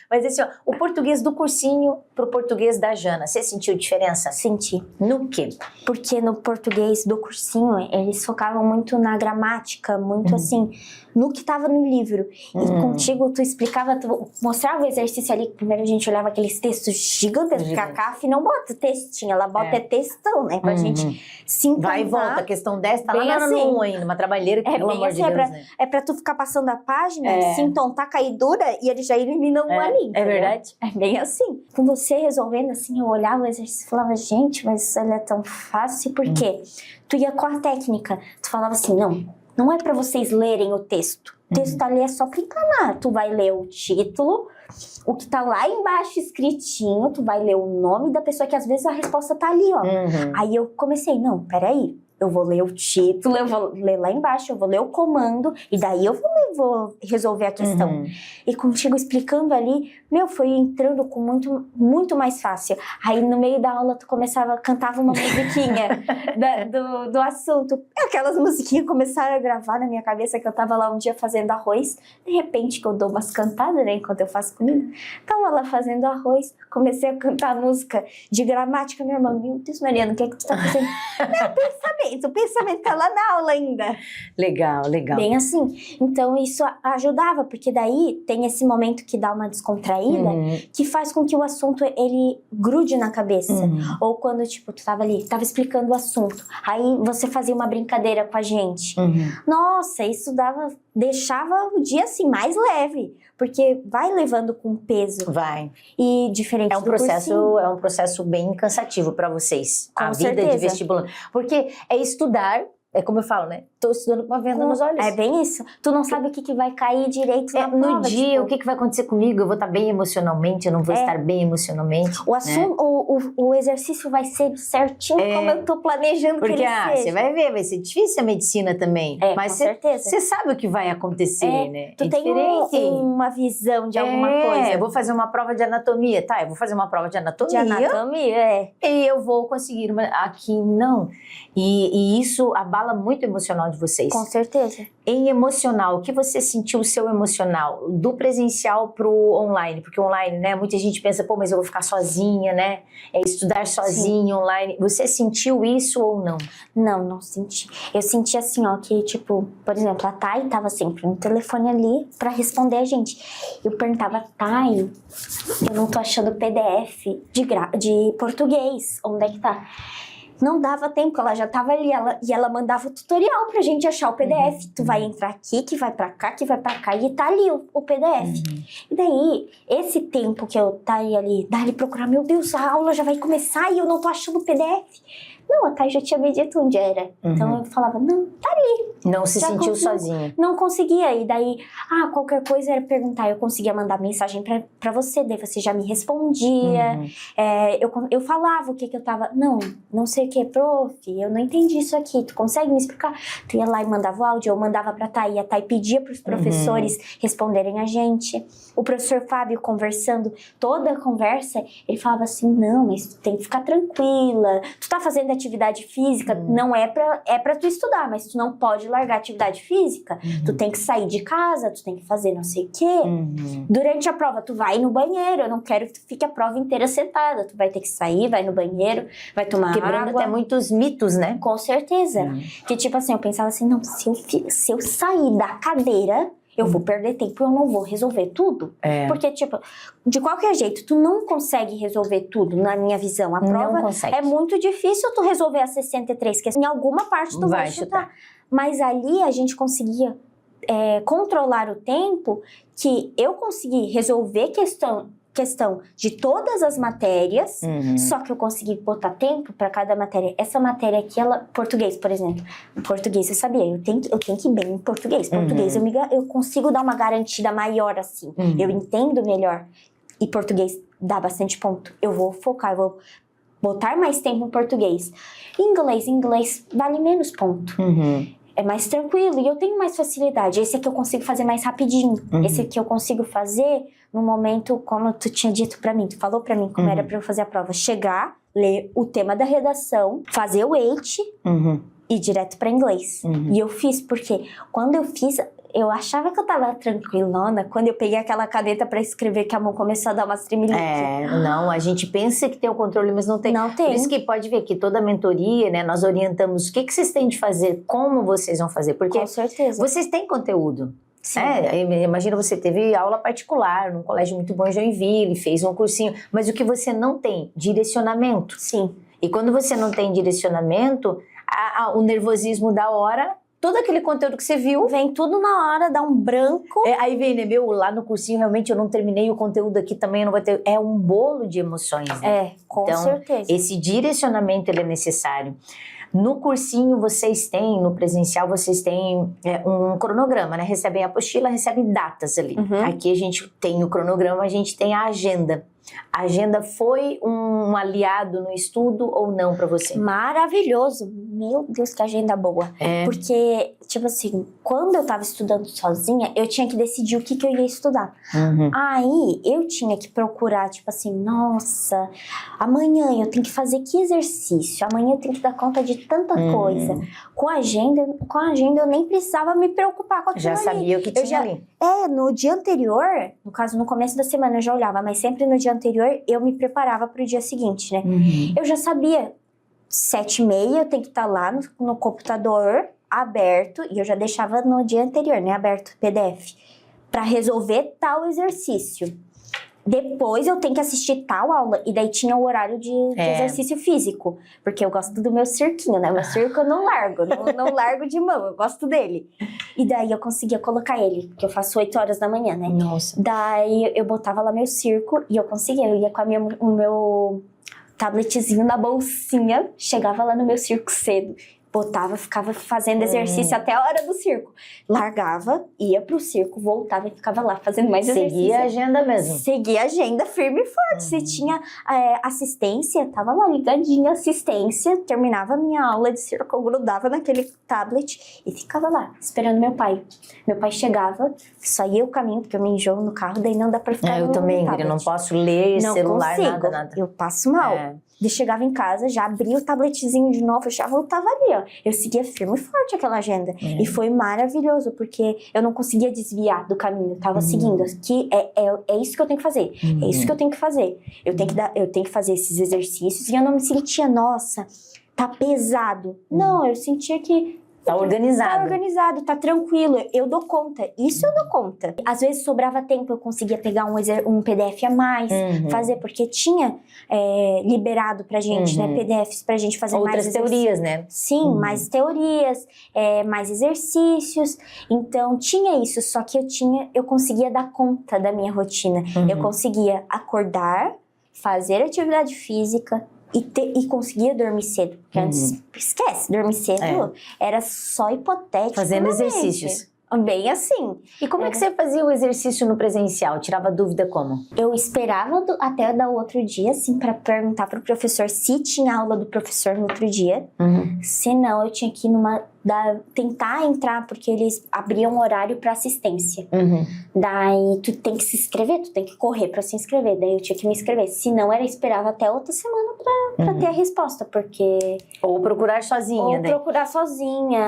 mas assim, ó, o português do cursinho pro português da Jana, você sentiu diferença? Senti. No quê? Porque no português do cursinho, eles focavam muito na gramática, muito assim, no que tava no livro. E contigo, tu explicava, tu mostrava o exercício ali, primeiro a gente olhava aqueles textos gigantescos, porque a CAF não bota textinho, ela bota textão, né, pra gente se encantar. Vai e volta, a questão 10 tá bem lá assim. no 1 ainda, uma trabalheira que, pelo amor de Deus, né? É pra tu ficar passando a página, se entontar, cair dura, e eles já eliminam um ali. É verdade? É bem assim. Com você resolvendo assim, eu olhava o exercício e falava, gente, mas ele é tão fácil, por quê? Tu ia com a técnica, tu falava assim, não é pra vocês lerem o texto. O texto ali é só pra encanar. Tu vai ler o título, o que tá lá embaixo escritinho, tu vai ler o nome da pessoa, que às vezes a resposta tá ali, ó. Aí eu comecei, não, peraí. Eu vou ler o título, eu vou ler lá embaixo, eu vou ler o comando, e daí eu vou resolver a questão. E contigo explicando ali, foi entrando com muito mais fácil. Aí no meio da aula tu cantava uma musiquinha do assunto. Aquelas musiquinhas começaram a gravar na minha cabeça, que eu tava lá um dia fazendo arroz. De repente que eu dou umas cantadas, né, enquanto eu faço comida. Tava lá fazendo arroz, comecei a cantar música de gramática. Minha irmã, meu Deus, Mariana, o que é que tu tá fazendo? Meu pensamento. O pensamento tá lá na aula ainda. Legal. Bem assim. Então isso ajudava, porque daí tem esse momento que dá uma descontraída, que faz com que o assunto ele grude na cabeça. Ou quando, tipo, tu tava ali, tava explicando o assunto, aí você fazia uma brincadeira com a gente. Nossa, isso deixava o dia assim mais leve, porque vai levando com peso. Vai. E diferente é um processo bem cansativo para vocês, com a certeza. Vida de vestibulando. Porque é estudar, é como eu falo, né? Tô estudando com uma venda nos olhos. É bem isso. Tu não sabe o que vai cair direito na prova. No dia, o que vai acontecer comigo? Eu vou estar bem emocionalmente, eu não vou estar bem emocionalmente. O assunto, o exercício vai ser certinho como eu tô planejando que ele seja. Você vai ver, vai ser difícil a medicina também. Mas com certeza. Você sabe o que vai acontecer, né? Tu tem uma visão de alguma coisa. Eu vou fazer uma prova de anatomia, tá? Eu vou fazer uma prova de anatomia. E eu vou conseguir. Aqui não. E isso abala muito o emocional de vocês. Com certeza. Em emocional, o que você sentiu o seu emocional do presencial pro online? Porque online, né, muita gente pensa, pô, mas eu vou ficar sozinha, né? É estudar sozinha, online. Você sentiu isso ou não? Não senti. Eu senti assim, ó, que tipo, por exemplo, a Thay tava sempre no telefone ali pra responder a gente. Eu perguntava, Thay, eu não tô achando PDF de português, onde é que tá? Não dava tempo, ela já tava ali, ela mandava o tutorial pra gente achar o PDF. Tu vai entrar aqui, que vai pra cá, e tá ali o PDF. E daí, esse tempo que eu tá ali, dali procurar, meu Deus, a aula já vai começar e eu não tô achando o PDF. Não, a Thay já tinha me dito onde era. Então eu falava, não, tá ali. Não se Já sentiu conseguiu. sozinha. Não conseguia. E daí, qualquer coisa era perguntar. Eu conseguia mandar mensagem pra você, daí você já me respondia. Eu falava o que eu tava... Não sei o que, prof, eu não entendi isso aqui. Tu consegue me explicar? Tu ia lá e mandava o áudio, eu mandava pra Thay. E a Thay pedia pros professores responderem a gente. O professor Fábio conversando, toda a conversa, ele falava assim, não, mas tu tem que ficar tranquila. Tu tá fazendo atividade física, não é pra tu estudar, mas tu não pode largar a atividade física. Tu tem que sair de casa, tu tem que fazer não sei o quê. Durante a prova, tu vai no banheiro. Eu não quero que tu fique a prova inteira sentada. Tu vai ter que sair, vai no banheiro, vai tomar Quebrando água. até muitos mitos, né? Com certeza. Que tipo assim, eu pensava assim, não, se eu sair da cadeira, eu vou perder tempo, eu não vou resolver tudo. Porque, tipo, de qualquer jeito, tu não consegue resolver tudo, na minha visão. A prova é muito difícil tu resolver as 63 questões. Em alguma parte tu vai chutar. Mas ali a gente conseguia controlar o tempo, que eu consegui resolver questão de todas as matérias, só que eu consegui botar tempo para cada matéria. Essa matéria aqui, português, por exemplo. Em português, eu sabia, eu tenho que ir bem em português. Português, eu consigo dar uma garantida maior, assim. Eu entendo melhor. E português dá bastante ponto. Eu vou focar, eu vou botar mais tempo em português. Inglês vale menos ponto. É mais tranquilo e eu tenho mais facilidade. Esse aqui eu consigo fazer mais rapidinho. Esse aqui eu consigo fazer no momento, como tu tinha dito pra mim. Tu falou pra mim como era pra eu fazer a prova. Chegar, ler o tema da redação, fazer o weight e ir direto pra inglês. E eu fiz porque quando eu fiz... Eu achava que eu tava tranquilona quando eu peguei aquela caneta pra escrever que a mão começou a dar umas tremeliques. Não, a gente pensa que tem o controle, mas não tem. Não tem. Por isso que pode ver que toda mentoria, né, nós orientamos o que vocês têm de fazer, como vocês vão fazer, porque Com certeza. vocês têm conteúdo. Sim. Imagina, você teve aula particular num colégio muito bom em Joinville, fez um cursinho, mas o que você não tem? Direcionamento. Sim. E quando você não tem direcionamento, o nervosismo da hora... Todo aquele conteúdo que você viu... Vem tudo na hora, dá um branco. Aí vem, né, lá no cursinho, realmente eu não terminei o conteúdo aqui também, eu não vou ter... É um bolo de emoções, né? Com então, certeza. Esse direcionamento, ele é necessário. No cursinho, vocês têm, no presencial, vocês têm um cronograma, né? Recebem a apostila, recebem datas ali. Aqui a gente tem o cronograma, a gente tem a agenda. A agenda foi um aliado no estudo ou não para você? Maravilhoso. Meu Deus, que agenda boa. Porque, tipo assim, quando eu tava estudando sozinha, eu tinha que decidir o que eu ia estudar. Aí, eu tinha que procurar, tipo assim, nossa, amanhã eu tenho que fazer que exercício? Amanhã eu tenho que dar conta de tanta coisa. Com a agenda eu nem precisava me preocupar com aquilo. Já sabia o que tinha ali. No dia anterior, no caso, no começo da semana eu já olhava, mas sempre no dia anterior eu me preparava pro dia seguinte, né? Eu já sabia, 7h30 eu tenho que estar lá no computador aberto, e eu já deixava no dia anterior, né? Aberto o PDF, para resolver tal exercício. Depois eu tenho que assistir tal aula, e daí tinha o horário de exercício físico, porque eu gosto do meu cirquinho, né? Meu circo eu não largo, não largo de mão, eu gosto dele. E daí eu conseguia colocar ele, porque eu faço 8 horas da manhã, né? Nossa. Daí eu botava lá meu circo, e eu ia com o meu tabletzinho na bolsinha, chegava lá no meu circo cedo. Botava, ficava fazendo exercício até a hora do circo. Largava, ia pro circo, voltava e ficava lá fazendo mais exercício. Seguia a agenda mesmo. Seguia a agenda firme e forte. Se tinha assistência, tava lá ligadinha, assistência. Terminava a minha aula de circo, eu grudava naquele tablet e ficava lá, esperando meu pai. Meu pai chegava, só ia o caminho, porque eu me enjoo no carro, daí não dá pra ficar eu também, eu não posso ler não celular, consigo. nada. Eu passo mal. Eu chegava em casa, já abria o tabletzinho de novo, já voltava ali, ó. Eu seguia firme e forte aquela agenda. E foi maravilhoso, porque eu não conseguia desviar do caminho. Eu tava seguindo. Aqui é isso que eu tenho que fazer. É isso que eu tenho que fazer. Eu tenho que fazer esses exercícios. E eu não me sentia, nossa, tá pesado. Não, eu sentia que... Tá organizado. Tá organizado, tá tranquilo. Eu dou conta. Isso eu dou conta. Às vezes sobrava tempo, eu conseguia pegar um PDF a mais, fazer, porque tinha liberado pra gente, né? PDFs pra gente fazer outras mais teorias, né? Sim, mais teorias, mais exercícios. Então tinha isso, só que eu conseguia dar conta da minha rotina. Eu conseguia acordar, fazer atividade física, e conseguia dormir cedo. Porque antes, esquece, dormir cedo era só hipotético. Fazendo exercícios. Bem assim. E como é que você fazia o exercício no presencial? Tirava dúvida como? Eu esperava até dar o outro dia, assim, pra perguntar pro professor se tinha aula do professor no outro dia. Se não, eu tinha que ir tentar entrar, porque eles abriam um horário pra assistência. Daí, tu tem que se inscrever, tu tem que correr pra se inscrever. Daí, eu tinha que me inscrever. Se não, era esperava até outra semana pra ter a resposta, porque... Ou procurar sozinha, né? Procurar sozinha,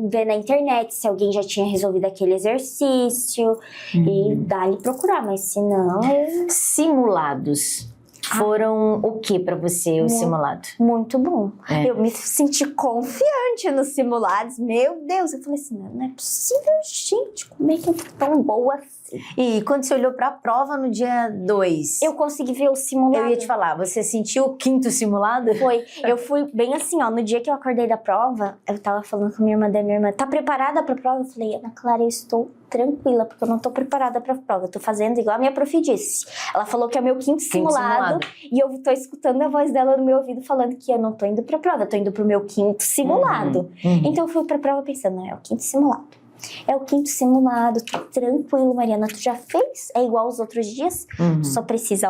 ver na internet se alguém já tinha resolvido aquele exercício e dali procurar, mas se não... Simulados. Foram o que pra você, o simulado? Muito bom. Eu me senti confiante nos simulados. Meu Deus, eu falei assim, não é possível, gente, como é que eu tô tão boa assim? E quando você olhou pra prova no dia 2? Eu consegui ver o simulado. Eu ia te falar, você sentiu o 5º simulado? Foi. Eu fui bem assim, ó, no dia que eu acordei da prova, eu tava falando com a minha irmã, tá preparada pra prova? Eu falei, Ana Clara, eu estou tranquila, porque eu não tô preparada pra prova. Eu tô fazendo igual a minha prof disse. Ela falou que é o meu 5º simulado. E eu tô escutando a voz dela no meu ouvido falando que eu não tô indo pra prova, eu tô indo pro meu 5º simulado. Então eu fui pra prova pensando, não, é o 5º simulado. É o 5º simulado, tranquilo, Mariana, tu já fez? É igual aos outros dias? Tu só precisa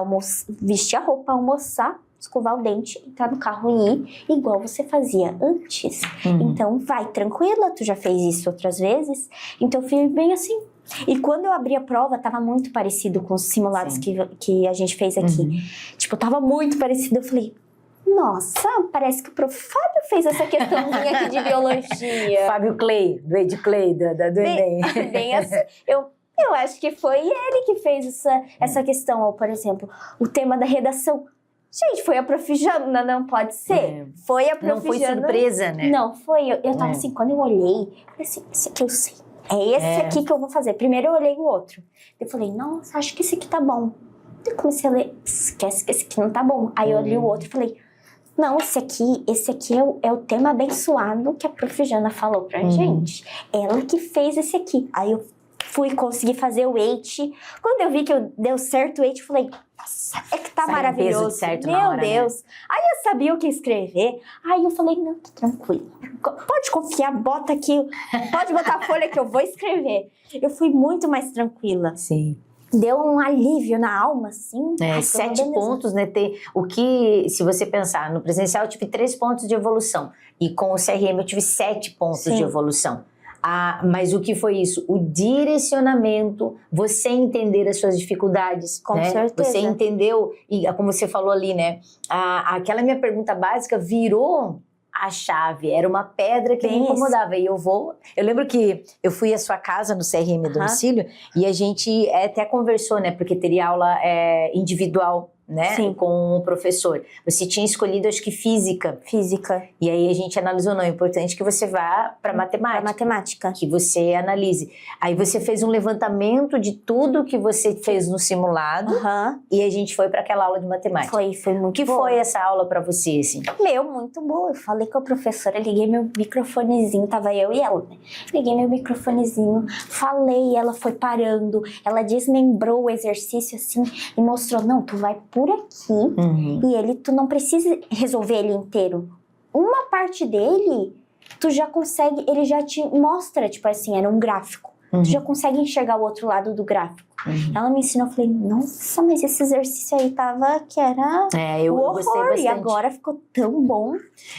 vestir a roupa, almoçar, escovar o dente, entrar no carro e ir, igual você fazia antes. Então vai tranquila, tu já fez isso outras vezes. Então eu fui bem assim. E quando eu abri a prova, tava muito parecido com os simulados que a gente fez aqui. Tipo, tava muito parecido. Eu falei, nossa, parece que o prof. Fábio fez essa questãozinha aqui de biologia. Fábio Clay, do Ed Clay, do Enem. Bem assim, eu acho que foi ele que fez essa questão. Ou, por exemplo, o tema da redação. Gente, foi a prof. Jana, não pode ser? Foi a prof. Não foi Jana. surpresa, né? Não, foi. Eu tava assim, quando eu olhei, eu falei assim, esse aqui eu sei. É esse aqui que eu vou fazer. Primeiro eu olhei o outro. Eu falei, nossa, acho que esse aqui tá bom. Eu comecei a ler, esquece que esse aqui não tá bom. Aí eu olhei o outro e falei, não, esse aqui é o tema abençoado que a prof. Jana falou pra gente. Ela que fez esse aqui. Aí eu fui conseguir fazer o weight. Quando eu vi que deu certo o weight, eu falei, nossa, é que tá maravilhoso. Peso certo Meu na hora, Deus. Né? Aí eu sabia o que escrever. Aí eu falei, não, tô tranquila. Pode confiar, bota aqui. Pode botar a folha que eu vou escrever. Eu fui muito mais tranquila. Sim. Deu um alívio na alma, assim. 7 pontos, né? O que, se você pensar, no presencial eu tive 3 pontos de evolução. E com o CRM eu tive 7 pontos de evolução. Mas o que foi isso? O direcionamento, você entender as suas dificuldades. Com né? certeza. Você entendeu, e como você falou ali, né? Aquela minha pergunta básica virou a chave, era uma pedra que me incomodava. E eu lembro que eu fui à sua casa no CRM domicílio e a gente até conversou, né? Porque teria aula individual, né? Sim. Com o professor. Você tinha escolhido, acho que física. E aí a gente analisou, não, é importante que você vá para matemática. Que você analise. Aí você fez um levantamento de tudo que você fez no simulado e a gente foi para aquela aula de matemática. Foi muito O que boa. foi essa aula para você, assim? Muito boa. Eu falei com a professora, liguei meu microfonezinho, tava eu e ela, né? Liguei meu microfonezinho, falei, ela foi parando, ela desmembrou o exercício assim e mostrou, não, tu vai por aqui e tu não precisa resolver ele inteiro. Uma parte dele, tu já consegue, ele já te mostra, tipo assim, era um gráfico. Tu já consegue enxergar o outro lado do gráfico. Ela me ensinou, eu falei, nossa, mas esse exercício aí que era eu o horror, gostei bastante. E agora ficou tão bom.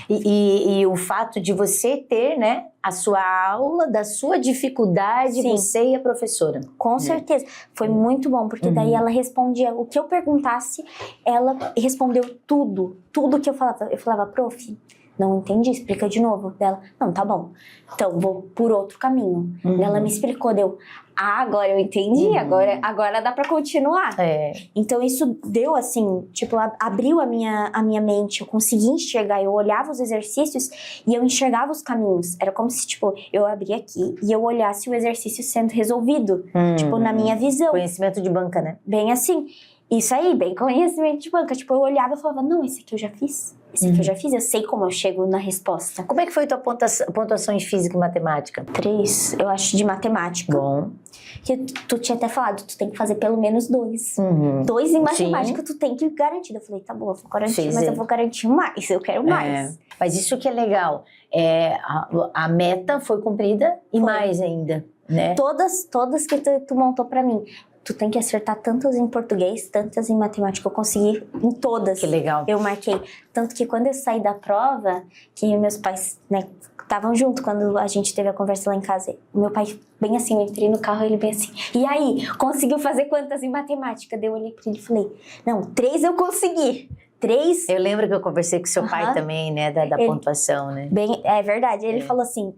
E o fato de você ter, né, a sua aula, da sua dificuldade, você e a professora. Com certeza. Foi muito bom, porque daí ela respondia, o que eu perguntasse, ela respondeu tudo que eu falava. Eu falava, prof, não entendi, explica de novo. Dela, não, tá bom. Então, vou por outro caminho. Ela me explicou, agora eu entendi, agora dá pra continuar. Então, isso deu, assim, tipo, abriu a minha mente, eu consegui enxergar, eu olhava os exercícios e eu enxergava os caminhos. Era como se, tipo, eu abria aqui e eu olhasse o exercício sendo resolvido, tipo, na minha visão. Conhecimento de banca, né? Bem assim. Isso aí, bem conhecimento de banca. Tipo, eu olhava e falava, não, esse aqui eu já fiz. Esse aqui eu já fiz, eu sei como eu chego na resposta. Como é que foi tua pontuação em física e matemática? 3, eu acho, de matemática. Bom. Que tu tinha até falado, tu tem que fazer pelo menos 2. 2 em matemática, tu tem que garantir. Eu falei, tá bom, eu vou garantir, mas eu vou garantir mais, eu quero mais. Mas isso que é legal, a meta foi cumprida e mais ainda, né? Todas que tu montou pra mim. Tu tem que acertar tantas em português, tantas em matemática. Eu consegui em todas. Que legal. Eu marquei. Tanto que quando eu saí da prova, que meus pais, né, estavam junto quando a gente teve a conversa lá em casa. O meu pai, bem assim, eu entrei no carro, ele bem assim, e aí, conseguiu fazer quantas em matemática? Daí eu olhei pra ele e falei, não, 3 eu consegui. 3. Eu lembro que eu conversei com seu pai também, né, da pontuação, né? Bem, é verdade. Ele falou assim,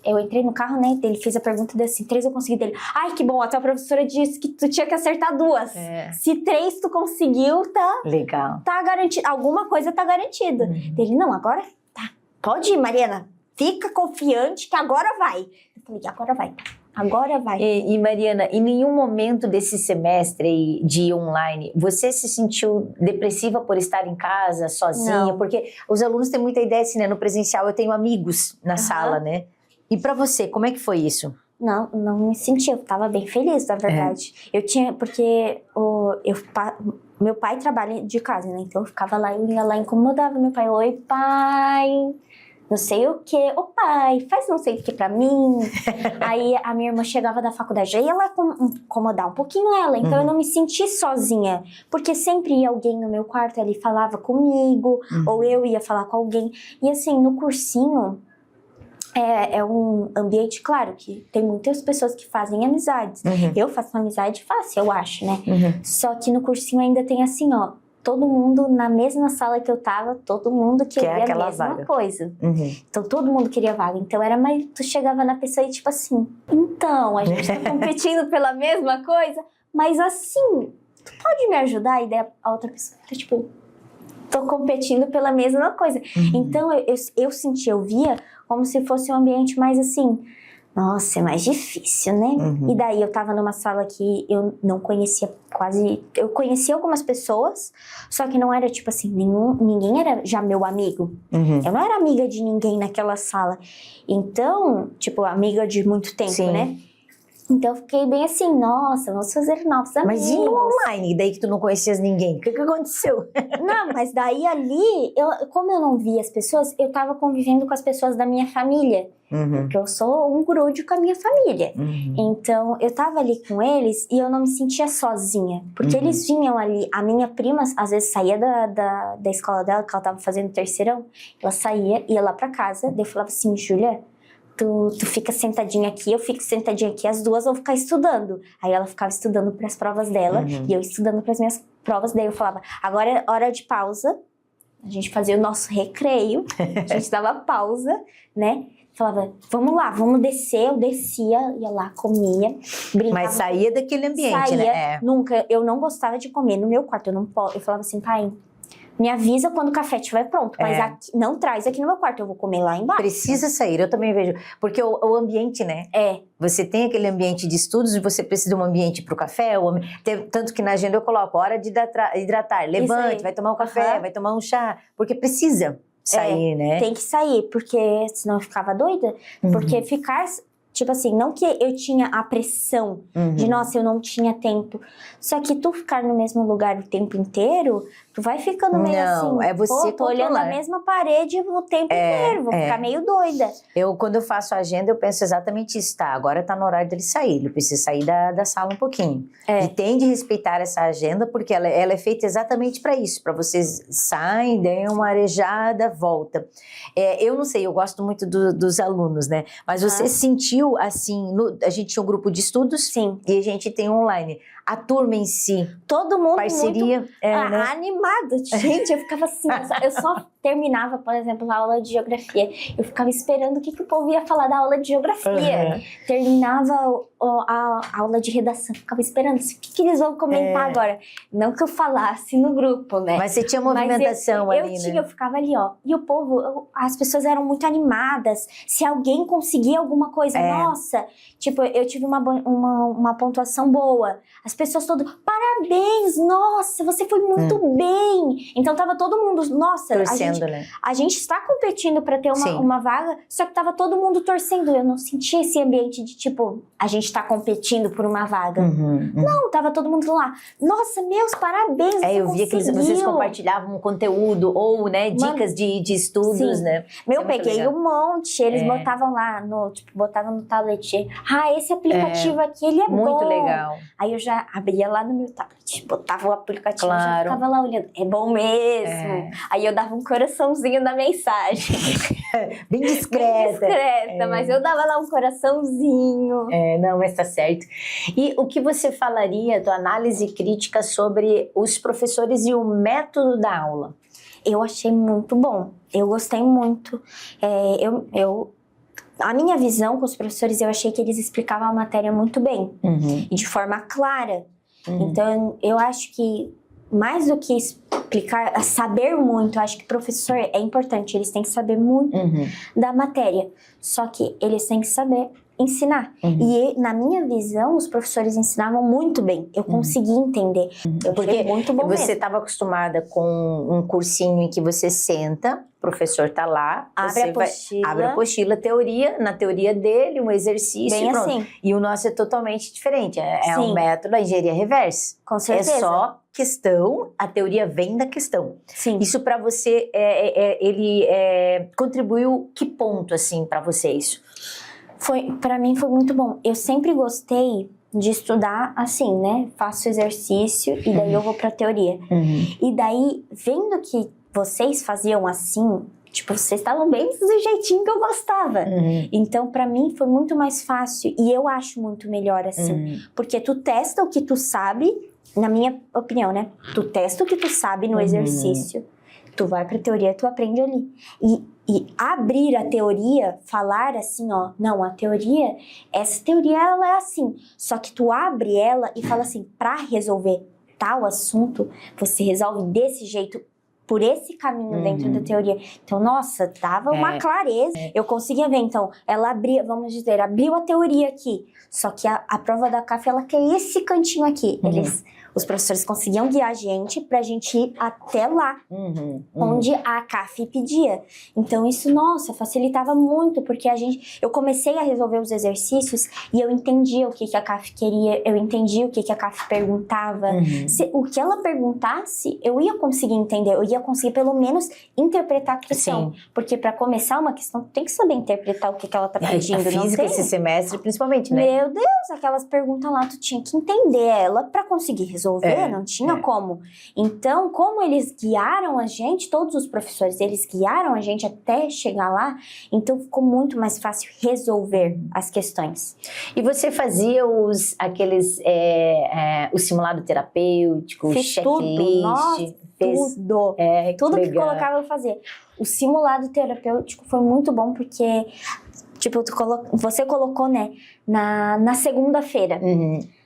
eu entrei no carro, né, ele fez a pergunta desse, 3 eu consegui dele. Ai, que bom, a tua professora disse que tu tinha que acertar 2. Se 3 tu conseguiu, tá... Legal. Tá garantido, alguma coisa tá garantida. Ele, não, agora tá. Pode ir, Mariana, fica confiante que agora vai. Eu falei, agora vai. Agora vai. E Mariana, em nenhum momento desse semestre de online, você se sentiu depressiva por estar em casa, sozinha? Não. Porque os alunos têm muita ideia assim, né? No presencial eu tenho amigos na sala, né? E pra você, como é que foi isso? Não me senti, eu tava bem feliz, na verdade. Eu tinha, porque meu pai trabalha de casa, né? Então eu ficava lá, eu ia lá, incomodava meu pai. Oi, pai... não sei o que, ô pai, faz não sei o que pra mim. Aí a minha irmã chegava da faculdade, aí ela incomodar um pouquinho ela, então eu não me senti sozinha, porque sempre ia alguém no meu quarto, ele falava comigo, ou eu ia falar com alguém. E assim, no cursinho, é um ambiente, claro, que tem muitas pessoas que fazem amizades. Eu faço uma amizade fácil, eu acho, né? Só que no cursinho ainda tem assim, ó, todo mundo na mesma sala que eu tava, todo mundo queria a mesma coisa. Então, todo mundo queria vaga. Então, era mais... tu chegava na pessoa e tipo assim... então, a gente tá competindo pela mesma coisa, mas assim... tu pode me ajudar? E daí a outra pessoa tá tipo... tô competindo pela mesma coisa. Então, eu sentia, eu via como se fosse um ambiente mais assim... nossa, é mais difícil, né? E daí eu tava numa sala que eu não conhecia quase... eu conhecia algumas pessoas, só que não era tipo assim, ninguém era já meu amigo. Eu não era amiga de ninguém naquela sala. Então, tipo, amiga de muito tempo, né? Então eu fiquei bem assim, nossa, vamos fazer novos amigos. Mas e no online, daí que tu não conhecias ninguém? O que aconteceu? Não, mas daí ali, como eu não via as pessoas, eu tava convivendo com as pessoas da minha família. Porque eu sou um grude com a minha família. Então, eu tava ali com eles e eu não me sentia sozinha. Porque eles vinham ali. A minha prima, às vezes, saía da escola dela, que ela tava fazendo terceirão. Ela saía, ia lá pra casa. Daí eu falava assim, Júlia, tu fica sentadinha aqui, eu fico sentadinha aqui. As duas vão ficar estudando. Aí ela ficava estudando pras provas dela. E eu estudando pras minhas provas. Daí eu falava, agora é hora de pausa. A gente fazia o nosso recreio. A gente dava pausa, né? Falava, vamos lá, vamos descer. Eu descia, ia lá, comia, brincava. Mas saía daquele ambiente, né? Nunca. Eu não gostava de comer no meu quarto. Eu falava assim, pai, me avisa quando o café estiver pronto. Mas aqui, não traz aqui no meu quarto, eu vou comer lá embaixo. Precisa sair, eu também vejo. Porque o ambiente, né? Você tem aquele ambiente de estudos e você precisa de um ambiente para o café. Tanto que na agenda eu coloco, hora de hidratar. Levante, vai tomar um café, vai tomar um chá. Porque precisa sair, né? Tem que sair, porque senão eu ficava doida. Porque ficar... tipo assim, não que eu tinha a pressão de, nossa, eu não tinha tempo. Só que tu ficar no mesmo lugar o tempo inteiro, tu vai ficando meio assim... Não, é você tô olhando a mesma parede o tempo inteiro, vou ficar meio doida. Quando eu faço a agenda, eu penso exatamente isso, tá? Agora tá no horário dele sair, ele precisa sair da sala um pouquinho. E tem de respeitar essa agenda, porque ela é feita exatamente para isso, para vocês saem, deem uma arejada, volta. Eu não sei, eu gosto muito dos alunos, né? Mas você sentiu assim, a gente tinha um grupo de estudos. Sim. E a gente tem online. A turma em si. Todo mundo parceria, muito animada. Gente, eu ficava assim, eu só terminava, por exemplo, a aula de geografia. Eu ficava esperando o que o povo ia falar da aula de geografia. Terminava a aula de redação, ficava esperando o que eles vão comentar agora. Não que eu falasse no grupo, né? Mas você tinha movimentação ali, né? Eu ficava ali, ó. E o povo, as pessoas eram muito animadas. Se alguém conseguia alguma coisa, nossa. Tipo, eu tive uma pontuação boa. As pessoas todas, parabéns, nossa, você foi muito bem. bem. Então tava todo mundo, nossa, Torcendo, né? a gente está competindo para ter uma vaga, só que tava todo mundo torcendo. Eu não sentia esse ambiente de tipo, a gente tá competindo por uma vaga. Não, tava todo mundo lá. Nossa, meus parabéns, eu via que vocês compartilhavam um conteúdo ou, né, dicas de estudos, né? Eu peguei um monte, eles botavam lá, botavam no tablet. Esse aplicativo aqui, ele é muito bom. legal. Aí eu já abria lá no meu tablet, botava o aplicativo, já Claro. ficava lá olhando. É bom mesmo. Aí eu dava um coraçãozinho na mensagem. Bem discreta. Mas eu dava lá um coraçãozinho. Não, mas tá certo. E o que você falaria, tua análise crítica sobre os professores e o método da aula? Eu achei muito bom. Eu gostei muito. A minha visão com os professores, eu achei que eles explicavam a matéria muito bem. E de forma clara. Então, eu acho que mais do que explicar, saber muito, eu acho que professor é importante. Eles têm que saber muito da matéria. Só que eles têm que saber ensinar. E na minha visão, os professores ensinavam muito bem. Eu consegui entender. Porque muito bom você estava acostumada com um cursinho em que você senta, o professor tá lá, abre a apostila, teoria, na teoria dele, um exercício bem e pronto. assim. E o nosso é totalmente diferente. É um método, a engenharia reversa. Com certeza. É só questão, a teoria vem da questão. Sim. Isso para você, ele contribuiu que ponto, assim, para você isso? Para mim foi muito bom. Eu sempre gostei de estudar assim, né? Faço exercício e daí eu vou pra teoria. E daí, vendo que vocês faziam assim, tipo, vocês estavam bem do jeitinho que eu gostava. Então, pra mim, foi muito mais fácil. E eu acho muito melhor assim. Porque tu testa o que tu sabe, na minha opinião, né? Tu testa o que tu sabe no exercício. Tu vai pra teoria, tu aprende ali. E abrir a teoria, falar assim, ó, não, a teoria, essa teoria ela é assim. Só que tu abre ela e fala assim, pra resolver tal assunto, você resolve desse jeito, por esse caminho dentro da teoria. Então, nossa, dava uma clareza. Eu conseguia ver, então, ela abria, vamos dizer, abriu a teoria aqui. Só que a prova da CAF, ela quer esse cantinho aqui. Os professores conseguiam guiar a gente pra gente ir até lá, onde a CAF pedia. Então isso, nossa, facilitava muito, porque eu comecei a resolver os exercícios e eu entendia o que a CAF queria, eu entendia o que a CAF perguntava. O que ela perguntasse, eu ia conseguir entender, eu ia conseguir pelo menos interpretar a questão. Porque pra começar uma questão, tu tem que saber interpretar o que ela tá pedindo. A física esse semestre, principalmente, né? Meu Deus, aquelas perguntas lá, tu tinha que entender ela pra conseguir resolver. Não tinha como. Então, como eles guiaram a gente, todos os professores, eles guiaram a gente até chegar lá, então ficou muito mais fácil resolver as questões. E você fazia o simulado terapêutico, Fiz checklist? Tudo. Nossa, tudo. Tudo que colocava eu fazia. O simulado terapêutico foi muito bom porque, tipo, você colocou, né, na segunda-feira.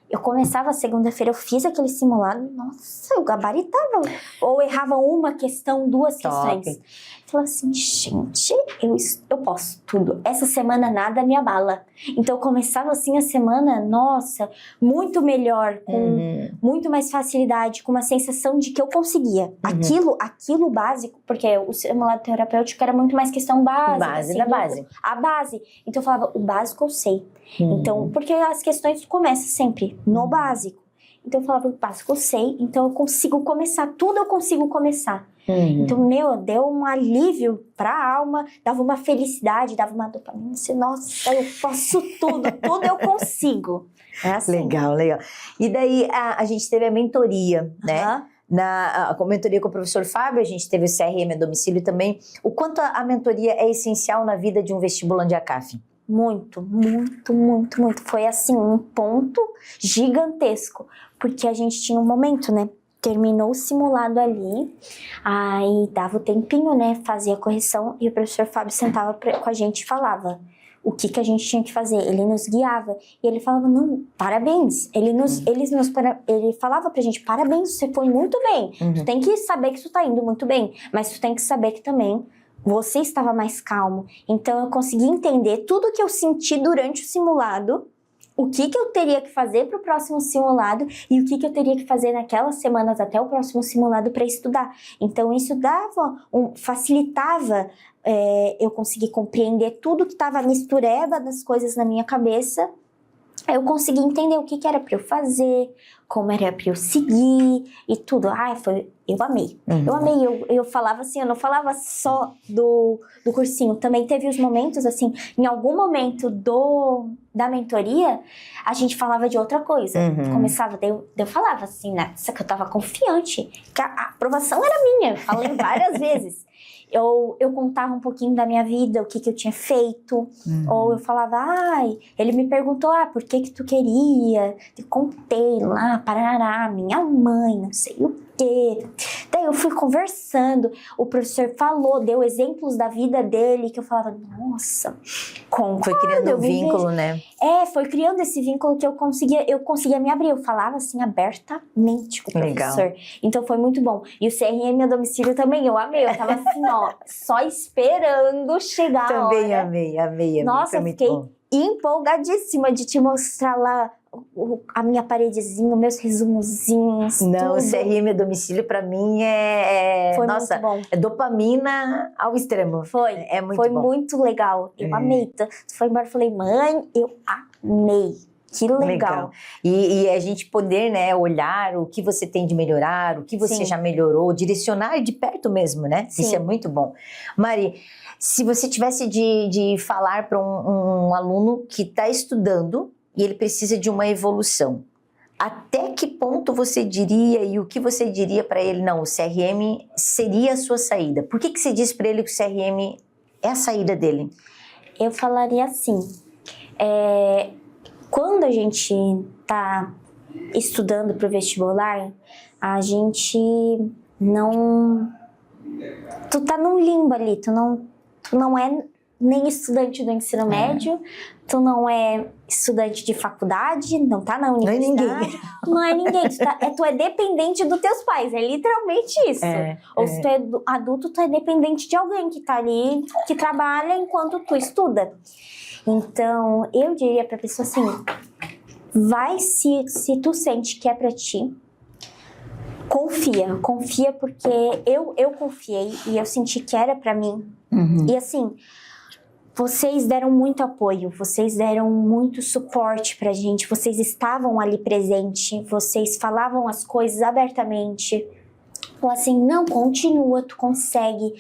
Eu começava a segunda-feira, eu fiz aquele simulado, nossa, eu gabaritava. Ou errava uma questão, duas questões. Falava assim, gente, eu posso tudo. Essa semana nada me abala. Então eu começava assim a semana, nossa, muito melhor, com muito mais facilidade, com uma sensação de que eu conseguia. Aquilo básico, porque o simulado terapêutico era muito mais questão básica. Base assim, da base. A base. Então eu falava, o básico eu sei. Então, porque as questões começam sempre no básico. Então eu falava, o básico eu sei, então eu consigo começar, tudo eu consigo começar. Então, deu um alívio pra alma, dava uma felicidade, dava uma dopamina. Nossa, eu posso tudo eu consigo. É assim. Legal. E daí a gente teve a mentoria, né? Com a mentoria com o professor Fábio, a gente teve o CRM a domicílio também. O quanto a mentoria é essencial na vida de um vestibulando de CAF? Muito, muito, muito, muito. Foi assim, um ponto gigantesco. Porque a gente tinha um momento, né? Terminou o simulado ali, aí dava o tempinho, né? Fazia a correção e o professor Fábio sentava com a gente e falava o que a gente tinha que fazer. Ele nos guiava e ele falava, não, parabéns. Ele falava pra gente, parabéns, você foi muito bem. Tu tem que saber que tu tá indo muito bem, mas tu tem que saber que também você estava mais calmo. Então eu consegui entender tudo que eu senti durante o simulado, o que eu teria que fazer para o próximo simulado e o que eu teria que fazer naquelas semanas até o próximo simulado para estudar. Então, isso facilitava eu conseguir compreender tudo que estava mistureba das coisas na minha cabeça. Eu consegui entender o que era para eu fazer, como era para eu seguir e tudo. Eu amei. Eu amei. Eu falava assim, eu não falava só do cursinho. Também teve os momentos, assim, em algum momento da mentoria, a gente falava de outra coisa. Começava, eu falava assim, né? Só que eu tava confiante, que a aprovação era minha. Falei várias vezes. Eu contava um pouquinho da minha vida, o que eu tinha feito. Ou eu falava, ele me perguntou, por que tu queria? Eu contei lá, parará, minha mãe, não sei o quê. Daí eu fui conversando, o professor falou, deu exemplos da vida dele, que eu falava, nossa, concordo. Foi criando um vínculo, né? Foi criando esse vínculo que eu conseguia me abrir. Eu falava assim, abertamente com o professor. Então foi muito bom. E o CRM a domicílio também, eu amei. Eu tava assim, só esperando chegar a hora. Também amei. Nossa, eu fiquei empolgadíssima de te mostrar lá a minha paredezinha, meus resumozinhos. Não, tudo. o CRM a domicílio pra mim foi nossa, muito bom. É dopamina ao extremo. Foi muito bom. Muito legal. Eu amei. Tu foi embora e falei, mãe, eu amei. Que legal. E a gente poder, né, olhar o que você tem de melhorar, o que você já melhorou, direcionar de perto mesmo, né? Sim. Isso é muito bom. Mari, se você tivesse de falar para um aluno que está estudando e ele precisa de uma evolução, até que ponto você diria e o que você diria para ele? Não, o CRM seria a sua saída. Por que você diz para ele que o CRM é a saída dele? Eu falaria assim, quando a gente está estudando para o vestibular, a gente não... Tu tá num limbo ali, tu não é nem estudante do ensino médio, tu não é estudante de faculdade, não tá na universidade. Não é ninguém. Tu não é ninguém, tu é dependente dos teus pais, é literalmente isso. Ou se tu é adulto, tu é dependente de alguém que tá ali, que trabalha enquanto tu estuda. Então, eu diria pra pessoa assim, vai se tu sente que é pra ti, confia porque eu confiei e eu senti que era pra mim. E assim, vocês deram muito apoio, vocês deram muito suporte pra gente, vocês estavam ali presente, vocês falavam as coisas abertamente. Falaram assim, não, continua, tu consegue.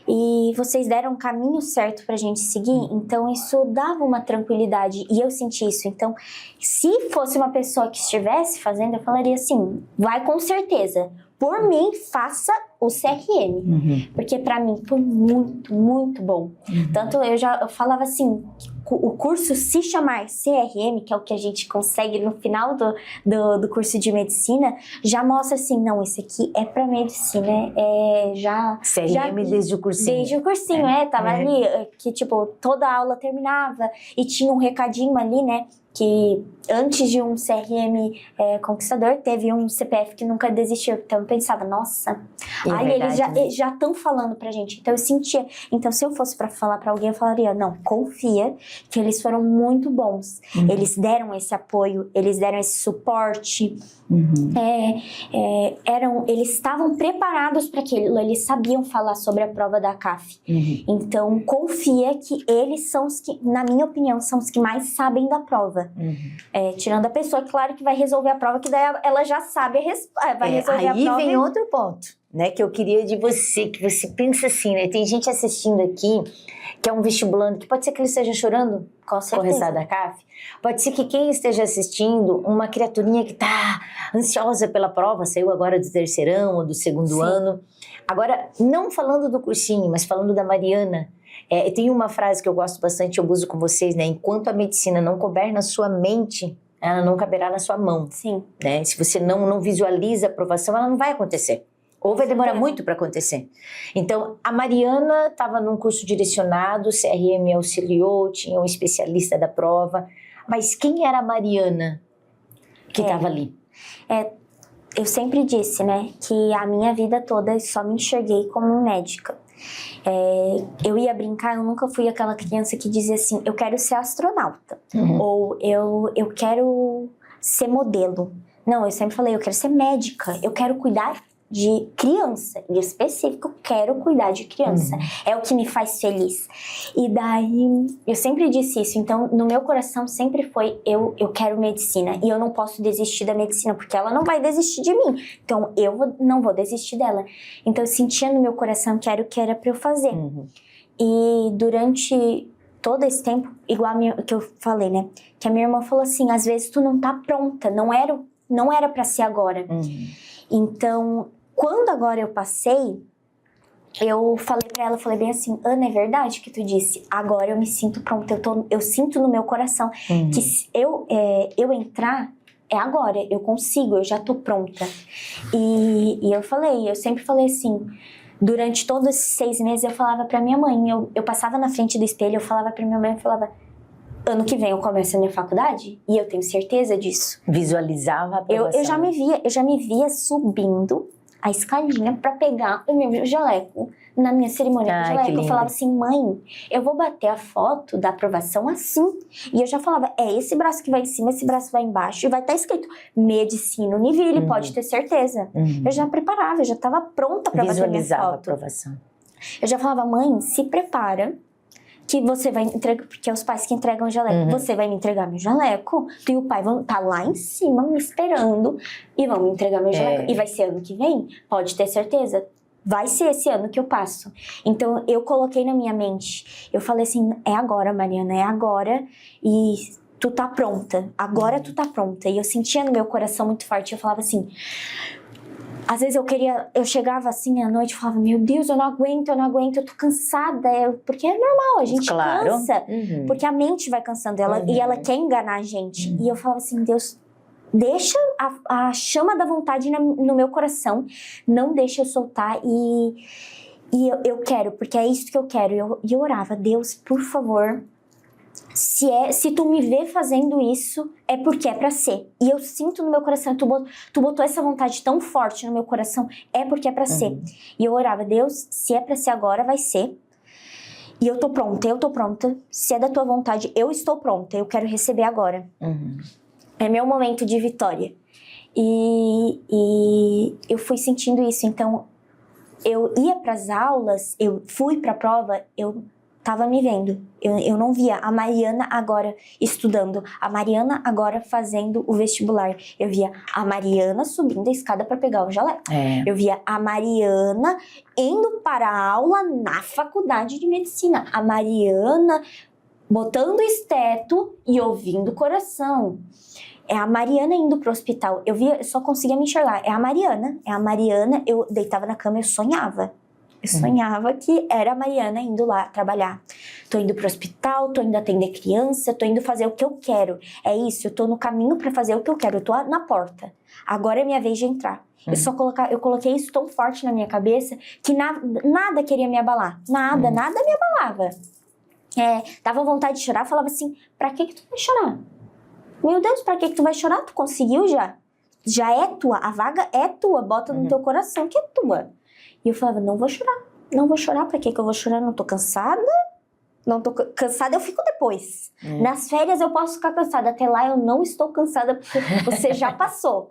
E vocês deram um caminho certo pra gente seguir, então isso dava uma tranquilidade e eu senti isso. Então, se fosse uma pessoa que estivesse fazendo, eu falaria assim, vai com certeza. Por mim, faça o CRM, porque pra mim foi muito, muito bom. Tanto eu falava assim, o curso se chamar CRM, que é o que a gente consegue no final do curso de medicina, já mostra assim, não, esse aqui é pra medicina, CRM desde o cursinho. Desde o cursinho, tava ali, que tipo, toda a aula terminava e tinha um recadinho ali, né, que antes de um CRM conquistador, teve um CPF que nunca desistiu. Então eu pensava, nossa, eles já estão falando pra gente. Então eu sentia. Então se eu fosse pra falar pra alguém, eu falaria, não, confia, que eles foram muito bons. Eles deram esse apoio, eles deram esse suporte. Eles estavam preparados para aquilo, eles sabiam falar sobre a prova da CAF. Então confia que eles são os que, na minha opinião, são os que mais sabem da prova. Tirando a pessoa, claro, que vai resolver a prova, que daí ela já sabe vai resolver a prova. Aí vem outro ponto, né, que eu queria de você, que você pensa assim, né, tem gente assistindo aqui que é um vestibulando, que pode ser que ele esteja chorando com o resultado da CAF, pode ser que quem esteja assistindo, uma criaturinha que tá ansiosa pela prova, saiu agora do terceirão ou do segundo ano. Agora, não falando do cursinho, mas falando da Mariana, tem uma frase que eu gosto bastante, eu uso com vocês, né? Enquanto a medicina não couber na sua mente, ela não caberá na sua mão. Sim. Né? Se você não visualiza a aprovação, ela não vai acontecer. Ou vai demorar muito para acontecer. Então, a Mariana estava num curso direcionado, o CRM auxiliou, tinha um especialista da prova. Mas quem era a Mariana que estava ali? Eu sempre disse, né, que a minha vida toda eu só me enxerguei como médica. Eu ia brincar, eu nunca fui aquela criança que dizia assim, eu quero ser astronauta. Ou eu quero ser modelo. Não, eu sempre falei, eu quero ser médica, eu quero cuidar de criança, em específico, eu quero cuidar de criança, é o que me faz feliz. E daí, eu sempre disse isso, então no meu coração sempre foi, eu quero medicina, e eu não posso desistir da medicina, porque ela não vai desistir de mim, então não vou desistir dela. Então eu sentia no meu coração que era o que era pra eu fazer. E durante todo esse tempo, igual que eu falei, né, que a minha irmã falou assim, às vezes tu não tá pronta, não era pra ser agora. Então, quando agora eu passei, eu falei pra ela, falei bem assim, Ana, é verdade que tu disse, agora eu me sinto pronta, eu sinto no meu coração que se eu entrar, é agora, eu consigo, eu já tô pronta. E eu sempre falei assim, durante todos esses 6 meses eu falava pra minha mãe, eu passava na frente do espelho, eu falava pra minha mãe, eu falava, ano que vem eu começo a minha faculdade e eu tenho certeza disso. Visualizava a aprovação. Eu já me via subindo a escadinha pra pegar o meu jaleco na minha cerimônia de jaleco. Eu falava assim, mãe, eu vou bater a foto da aprovação assim. E eu já falava, é esse braço que vai em cima, esse braço vai embaixo. E vai estar escrito Medicina Univille, pode ter certeza. Eu já preparava, eu já estava pronta pra bater a minha foto. Visualizava a aprovação. Eu já falava, mãe, se prepara que você vai entregar, porque é os pais que entregam o jaleco. Você vai me entregar meu jaleco, tu e o pai vão estar lá em cima me esperando e vão me entregar meu jaleco. E vai ser ano que vem? Pode ter certeza. Vai ser esse ano que eu passo. Então, eu coloquei na minha mente. Eu falei assim, é agora, Mariana, é agora. E tu tá pronta. Agora tu tá pronta. E eu sentia no meu coração muito forte. Eu falava assim... Às vezes eu chegava assim à noite e falava, meu Deus, eu não aguento, eu tô cansada. Porque é normal, a gente cansa. Porque a mente vai cansando e ela quer enganar a gente. E eu falava assim, Deus, deixa a chama da vontade no meu coração, não deixa eu soltar e eu quero, porque é isso que eu quero. E eu orava, Deus, por favor, se tu me vê fazendo isso, é porque é pra ser. E eu sinto no meu coração, tu botou essa vontade tão forte no meu coração, é porque é pra ser. E eu orava, Deus, se é pra ser agora, vai ser. E eu tô pronta. Se é da tua vontade, eu estou pronta, eu quero receber agora. É meu momento de vitória. E eu fui sentindo isso, então eu ia pras aulas, eu fui pra prova, eu tava me vendo. Eu não via a Mariana agora estudando, a Mariana agora fazendo o vestibular. Eu via a Mariana subindo a escada para pegar o jaleco. Eu via a Mariana indo para a aula na faculdade de medicina. A Mariana botando esteto e ouvindo o coração. É a Mariana indo pro hospital. Eu só conseguia me enxergar. É a Mariana. Eu deitava na cama, eu sonhava. Eu sonhava que era a Mariana indo lá trabalhar. Tô indo pro hospital, tô indo atender criança, tô indo fazer o que eu quero. É isso, eu tô no caminho pra fazer o que eu quero, eu tô na porta. Agora é minha vez de entrar. Eu coloquei isso tão forte na minha cabeça que nada queria me abalar. Nada me abalava. Dava vontade de chorar, falava assim, pra que tu vai chorar? Meu Deus, pra que tu vai chorar? Tu conseguiu já? Já é tua, a vaga é tua, bota no teu coração que é tua. E eu falava, não vou chorar, pra que eu vou chorar? Não tô cansada, eu fico depois. Nas férias eu posso ficar cansada, até lá eu não estou cansada, porque você já passou.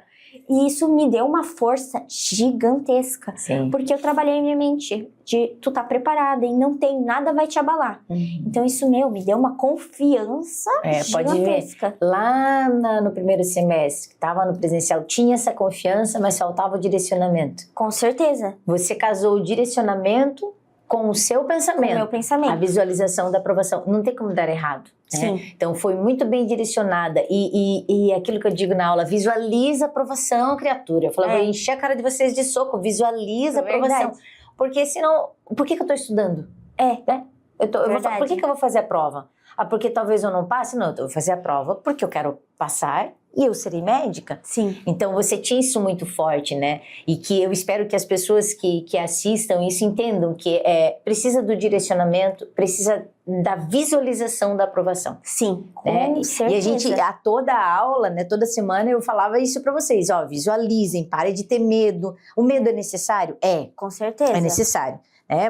E isso me deu uma força gigantesca. Porque eu trabalhei em minha mente de tu tá preparada e não tem nada vai te abalar. Então isso me deu uma confiança gigantesca. Pode ver, lá no primeiro semestre, que tava no presencial, tinha essa confiança, mas faltava o direcionamento. Com certeza. Você casou o direcionamento com o seu pensamento. Com o meu pensamento. A visualização da aprovação. Não tem como dar errado. Sim. Então foi muito bem direcionada e aquilo que eu digo na aula, visualiza a aprovação, criatura. Eu falava, vou encher a cara de vocês de soco, visualiza a aprovação. Verdade. Porque senão, por que eu tô estudando? Né? Por que eu vou fazer a prova? Porque talvez eu não passe? Não, eu vou fazer a prova porque eu quero passar e eu serei médica. Sim. Então você tinha isso muito forte, né? E que eu espero que as pessoas que assistam isso entendam que precisa do direcionamento, precisa da visualização da aprovação. Sim, né? Com certeza. E a gente, a toda a aula, né, toda semana eu falava isso pra vocês, visualizem, parem de ter medo. O medo é necessário? Com certeza. É necessário.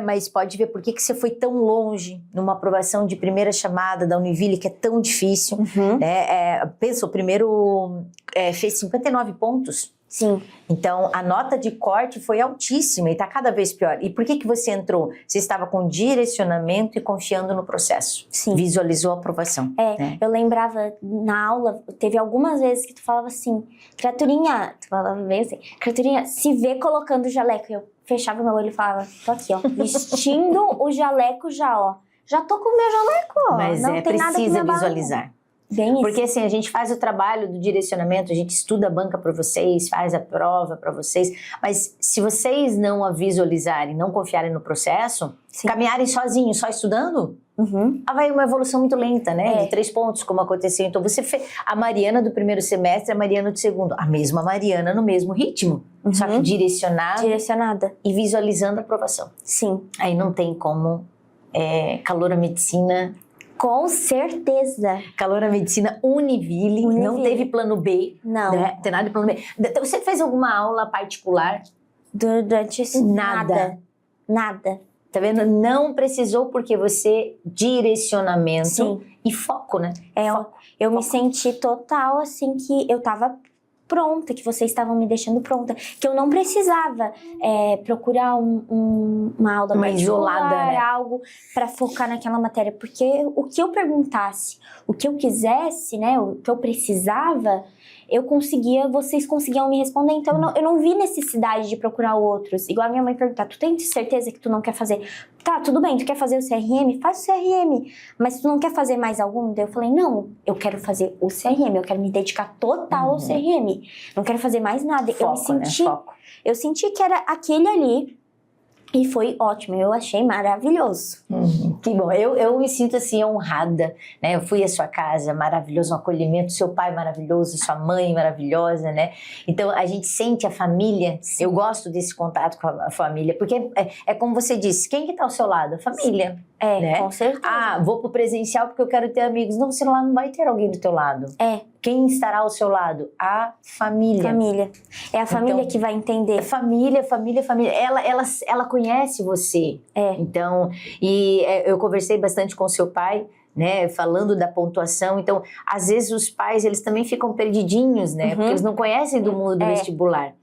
Mas pode ver por que você foi tão longe numa aprovação de primeira chamada da Univille, que é tão difícil. Pensa, o primeiro fez 59 pontos. Sim. Então, a nota de corte foi altíssima e está cada vez pior. E por que você entrou? Você estava com direcionamento e confiando no processo. Sim. Visualizou a aprovação. Eu lembrava na aula, teve algumas vezes que tu falava assim, criaturinha, tu falava bem assim, criaturinha, se vê colocando o jaleco. Eu fechava meu olho e falava, tô aqui, ó, vestindo o jaleco já, ó. Já tô com o meu jaleco, ó. Mas não tem nada que me precisa abala. visualizar. Bem Porque assim, a gente faz o trabalho do direcionamento, a gente estuda a banca para vocês, faz a prova para vocês, mas se vocês não a visualizarem, não confiarem no processo, caminharem sozinhos, só estudando, vai uma evolução muito lenta, né? De 3 pontos, como aconteceu. Então você fez a Mariana do primeiro semestre, a Mariana do segundo, a mesma Mariana no mesmo ritmo, só que direcionada e visualizando a aprovação. Sim. Aí não tem como Caloura Medicina... Com certeza. Caloura Medicina Univille, não teve plano B. Não. Né? Tem nada de plano B. Você fez alguma aula particular? Durante esse... Nada. Tá vendo? Não precisou porque você... Direcionamento e foco, né? Eu me senti total assim que eu tava pronta, que vocês estavam me deixando pronta, que eu não precisava procurar uma aula mais isolada, né? algo para focar naquela matéria, porque o que eu perguntasse, o que eu quisesse, né, o que eu precisava, vocês conseguiam me responder, então eu não vi necessidade de procurar outros, igual a minha mãe perguntar, tu tem certeza que tu não quer fazer? Tá, tudo bem, tu quer fazer o CRM? Faz o CRM, mas tu não quer fazer mais algum? Daí eu falei, não, eu quero fazer o CRM, eu quero me dedicar total ao CRM, não quero fazer mais nada. Foco, Eu senti que era aquele ali, e foi ótimo, eu achei maravilhoso. Que bom, eu me sinto assim honrada, né? Eu fui à sua casa, maravilhoso, um acolhimento, seu pai maravilhoso, sua mãe maravilhosa, né? Então a gente sente a família, eu gosto desse contato com a família, porque é como você disse, quem que tá ao seu lado? A família. Né? Com certeza. Vou pro presencial porque eu quero ter amigos. Não, você lá não vai ter alguém do teu lado. Quem estará ao seu lado? A família. É a família que vai entender. Família. Ela conhece você. Então, eu conversei bastante com seu pai, né, falando da pontuação. Então, às vezes os pais, eles também ficam perdidinhos, né? Porque eles não conhecem do mundo do vestibular.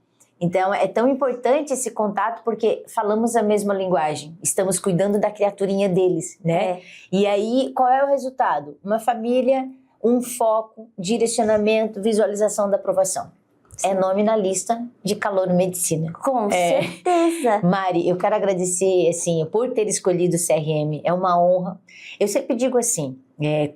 Então, é tão importante esse contato porque falamos a mesma linguagem. Estamos cuidando da criaturinha deles, né? E aí, qual é o resultado? Uma família, um foco, direcionamento, visualização da aprovação. É nome na lista de Caloura Medicina. Com certeza. Mari, eu quero agradecer, assim, por ter escolhido o CRM. É uma honra. Eu sempre digo assim,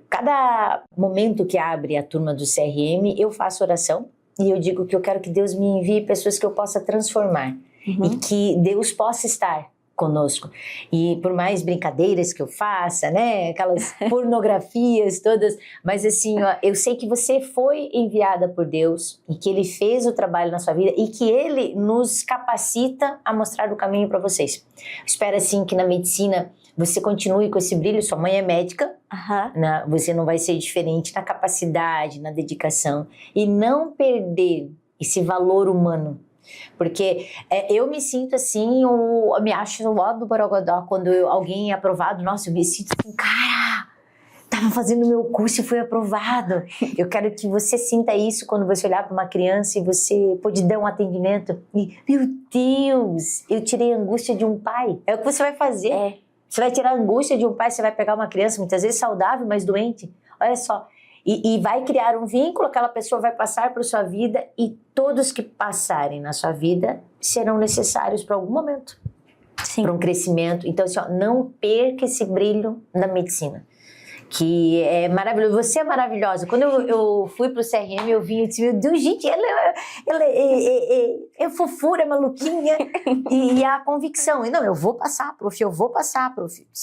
cada momento que abre a turma do CRM, eu faço oração. E eu digo que eu quero que Deus me envie pessoas que eu possa transformar. E que Deus possa estar conosco. E por mais brincadeiras que eu faça, né? Aquelas pornografias todas. Mas assim, ó, eu sei que você foi enviada por Deus e que Ele fez o trabalho na sua vida e que Ele nos capacita a mostrar o caminho para vocês. Espero assim que na medicina você continue com esse brilho. Sua mãe é médica. Você não vai ser diferente na capacidade, na dedicação. E não perder esse valor humano. Porque eu me sinto assim, eu me acho o ó do Borogodó quando alguém é aprovado. Nossa, eu me sinto assim, cara, tava fazendo meu curso e fui aprovado. Eu quero que você sinta isso quando você olhar para uma criança e você pode dar um atendimento. E, meu Deus, eu tirei a angústia de um pai. É o que você vai fazer. Você vai tirar a angústia de um pai, você vai pegar uma criança muitas vezes saudável, mas doente. Olha só. E vai criar um vínculo, aquela pessoa vai passar por sua vida e todos que passarem na sua vida serão necessários para algum momento. Para um crescimento. Então, assim, ó, não perca esse brilho na medicina. Que é maravilhoso. Você é maravilhosa. Quando eu fui pro CRM, eu vim e disse, meu Deus, gente, ela é fofura, é maluquinha. E a convicção. E não, eu vou passar, prof.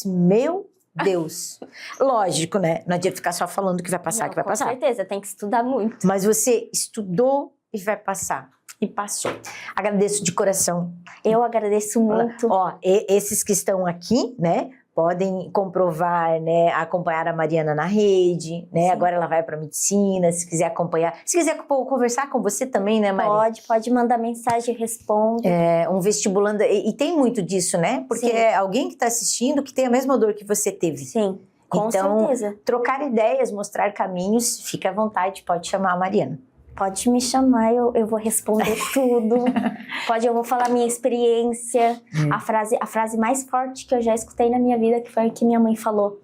Meu Deus. Lógico, né? Não adianta ficar só falando que vai passar, que vai passar. Com certeza, tem que estudar muito. Mas você estudou e vai passar. E passou. Agradeço de coração. Eu agradeço muito. Ó, esses que estão aqui, né? podem comprovar, né, acompanhar a Mariana na rede, né? Sim. Agora ela vai para medicina, se quiser acompanhar. Se quiser conversar com você também, né, Maria? Pode mandar mensagem, responde. Um vestibulando, e tem muito disso, né? Porque Sim. é alguém que está assistindo que tem a mesma dor que você teve. Sim, com então, certeza. Trocar ideias, mostrar caminhos, fica à vontade, pode chamar a Mariana. Pode me chamar, eu vou responder tudo. Eu vou falar minha experiência. A frase mais forte que eu já escutei na minha vida, que foi a que minha mãe falou.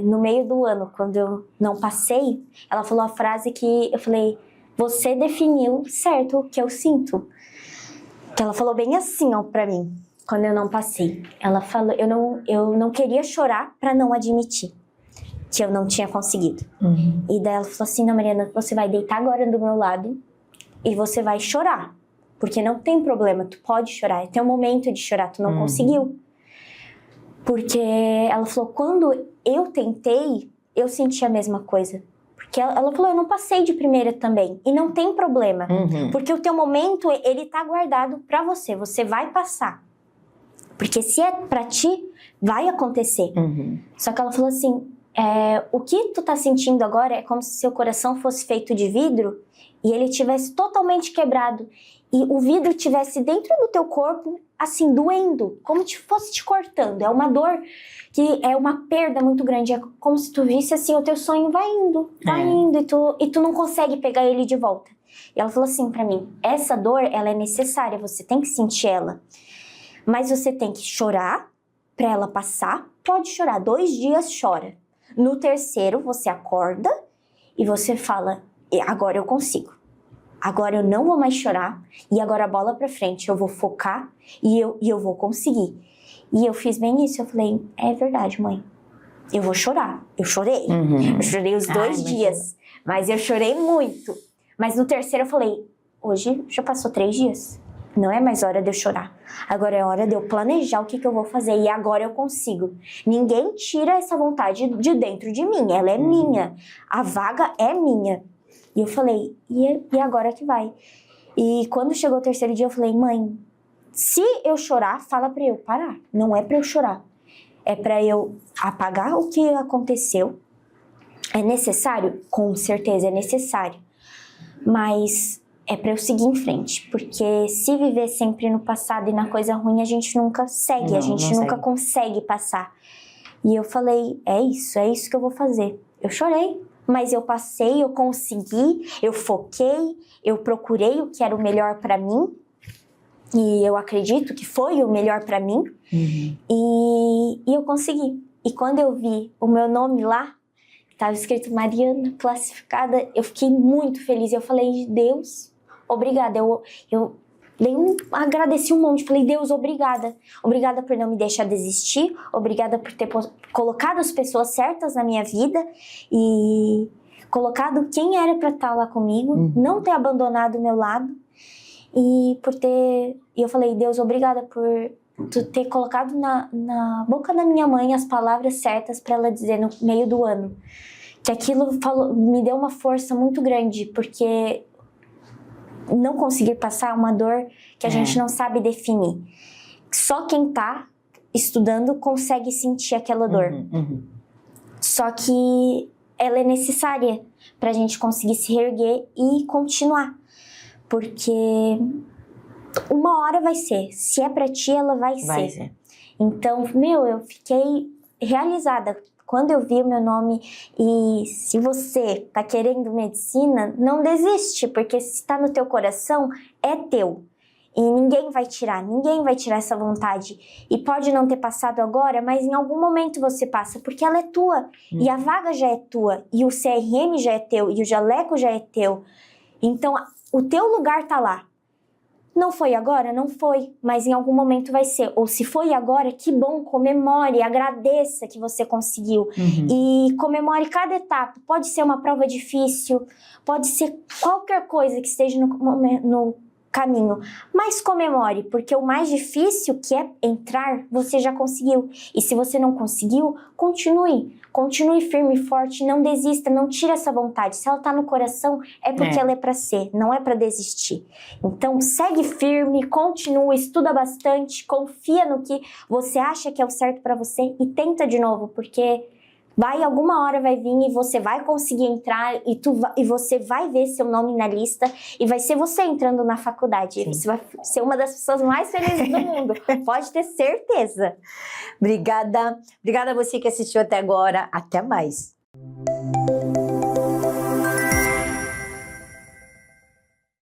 No meio do ano, quando eu não passei, ela falou a frase que eu falei, você definiu certo o que eu sinto. Que ela falou bem assim, ó, pra mim, quando eu não passei. Ela falou, eu não queria chorar pra não admitir que eu não tinha conseguido. E daí ela falou assim, não, Mariana, você vai deitar agora do meu lado e você vai chorar. Porque não tem problema, tu pode chorar. Tem um momento de chorar, tu não conseguiu. Porque ela falou, quando eu tentei, eu senti a mesma coisa. Porque ela falou, eu não passei de primeira também. E não tem problema. Porque o teu momento, ele tá guardado pra você. Você vai passar. Porque se é pra ti, vai acontecer. Só que ela falou assim, o que tu tá sentindo agora é como se seu coração fosse feito de vidro e ele tivesse totalmente quebrado e o vidro tivesse dentro do teu corpo, assim, doendo, como se fosse te cortando. É uma dor que é uma perda muito grande. É como se tu visse assim, o teu sonho vai indo e tu não consegue pegar ele de volta. E ela falou assim pra mim, essa dor, ela é necessária, você tem que sentir ela. Mas você tem que chorar pra ela passar. Pode chorar, 2 dias chora. No terceiro, você acorda e você fala, agora eu consigo. Agora eu não vou mais chorar e agora a bola pra frente, eu vou focar e eu vou conseguir. E eu fiz bem isso, eu falei, é verdade, mãe. Eu vou chorar. Eu chorei. Eu chorei os 2 dias, mas eu chorei muito. Mas no terceiro eu falei, hoje já passou 3 dias. Não é mais hora de eu chorar. Agora é hora de eu planejar o que eu vou fazer. E agora eu consigo. Ninguém tira essa vontade de dentro de mim. Ela é minha. A vaga é minha. E eu falei, e agora que vai? E quando chegou o terceiro dia, eu falei, mãe, se eu chorar, fala pra eu parar. Não é pra eu chorar. É pra eu apagar o que aconteceu. É necessário? Com certeza é necessário. Mas é pra eu seguir em frente, porque se viver sempre no passado e na coisa ruim, a gente nunca segue, a gente nunca consegue passar. E eu falei, é isso que eu vou fazer. Eu chorei, mas eu passei, eu consegui, eu foquei, eu procurei o que era o melhor pra mim, e eu acredito que foi o melhor pra mim, e eu consegui. E quando eu vi o meu nome lá, estava escrito Mariana, classificada, eu fiquei muito feliz. Eu falei, Deus, obrigada. Eu agradeci um monte. Falei, Deus, obrigada. Obrigada por não me deixar desistir. Obrigada por ter colocado as pessoas certas na minha vida e colocado quem era para estar lá comigo. Não ter abandonado o meu lado. E eu falei, Deus, obrigada por tu ter colocado na boca da minha mãe as palavras certas para ela dizer no meio do ano. Que aquilo me deu uma força muito grande, porque não conseguir passar é uma dor que a gente não sabe definir. Só quem tá estudando consegue sentir aquela dor. Só que ela é necessária pra gente conseguir se reerguer e continuar. Porque uma hora vai ser. Se é pra ti, ela vai ser. Então, eu fiquei realizada quando eu vi o meu nome. E se você tá querendo medicina, não desiste, porque se tá no teu coração, é teu. E ninguém vai tirar essa vontade. E pode não ter passado agora, mas em algum momento você passa, porque ela é tua. E a vaga já é tua, e o CRM já é teu, e o jaleco já é teu. Então, o teu lugar tá lá. Não foi agora? Não foi, mas em algum momento vai ser. Ou se foi agora, que bom, comemore, agradeça que você conseguiu. E comemore cada etapa. Pode ser uma prova difícil, pode ser qualquer coisa que esteja no caminho. Mas comemore, porque o mais difícil, que é entrar, você já conseguiu. E se você não conseguiu, continue. continue firme e forte, não desista, não tire essa vontade. Se ela tá no coração, é porque ela é pra ser, não é pra desistir. Então, segue firme, continua, estuda bastante, confia no que você acha que é o certo pra você e tenta de novo, porque alguma hora vai vir e você vai conseguir entrar e você vai ver seu nome na lista e vai ser você entrando na faculdade. Sim. Você vai ser uma das pessoas mais felizes do mundo, pode ter certeza. Obrigada a você que assistiu até agora. Até mais.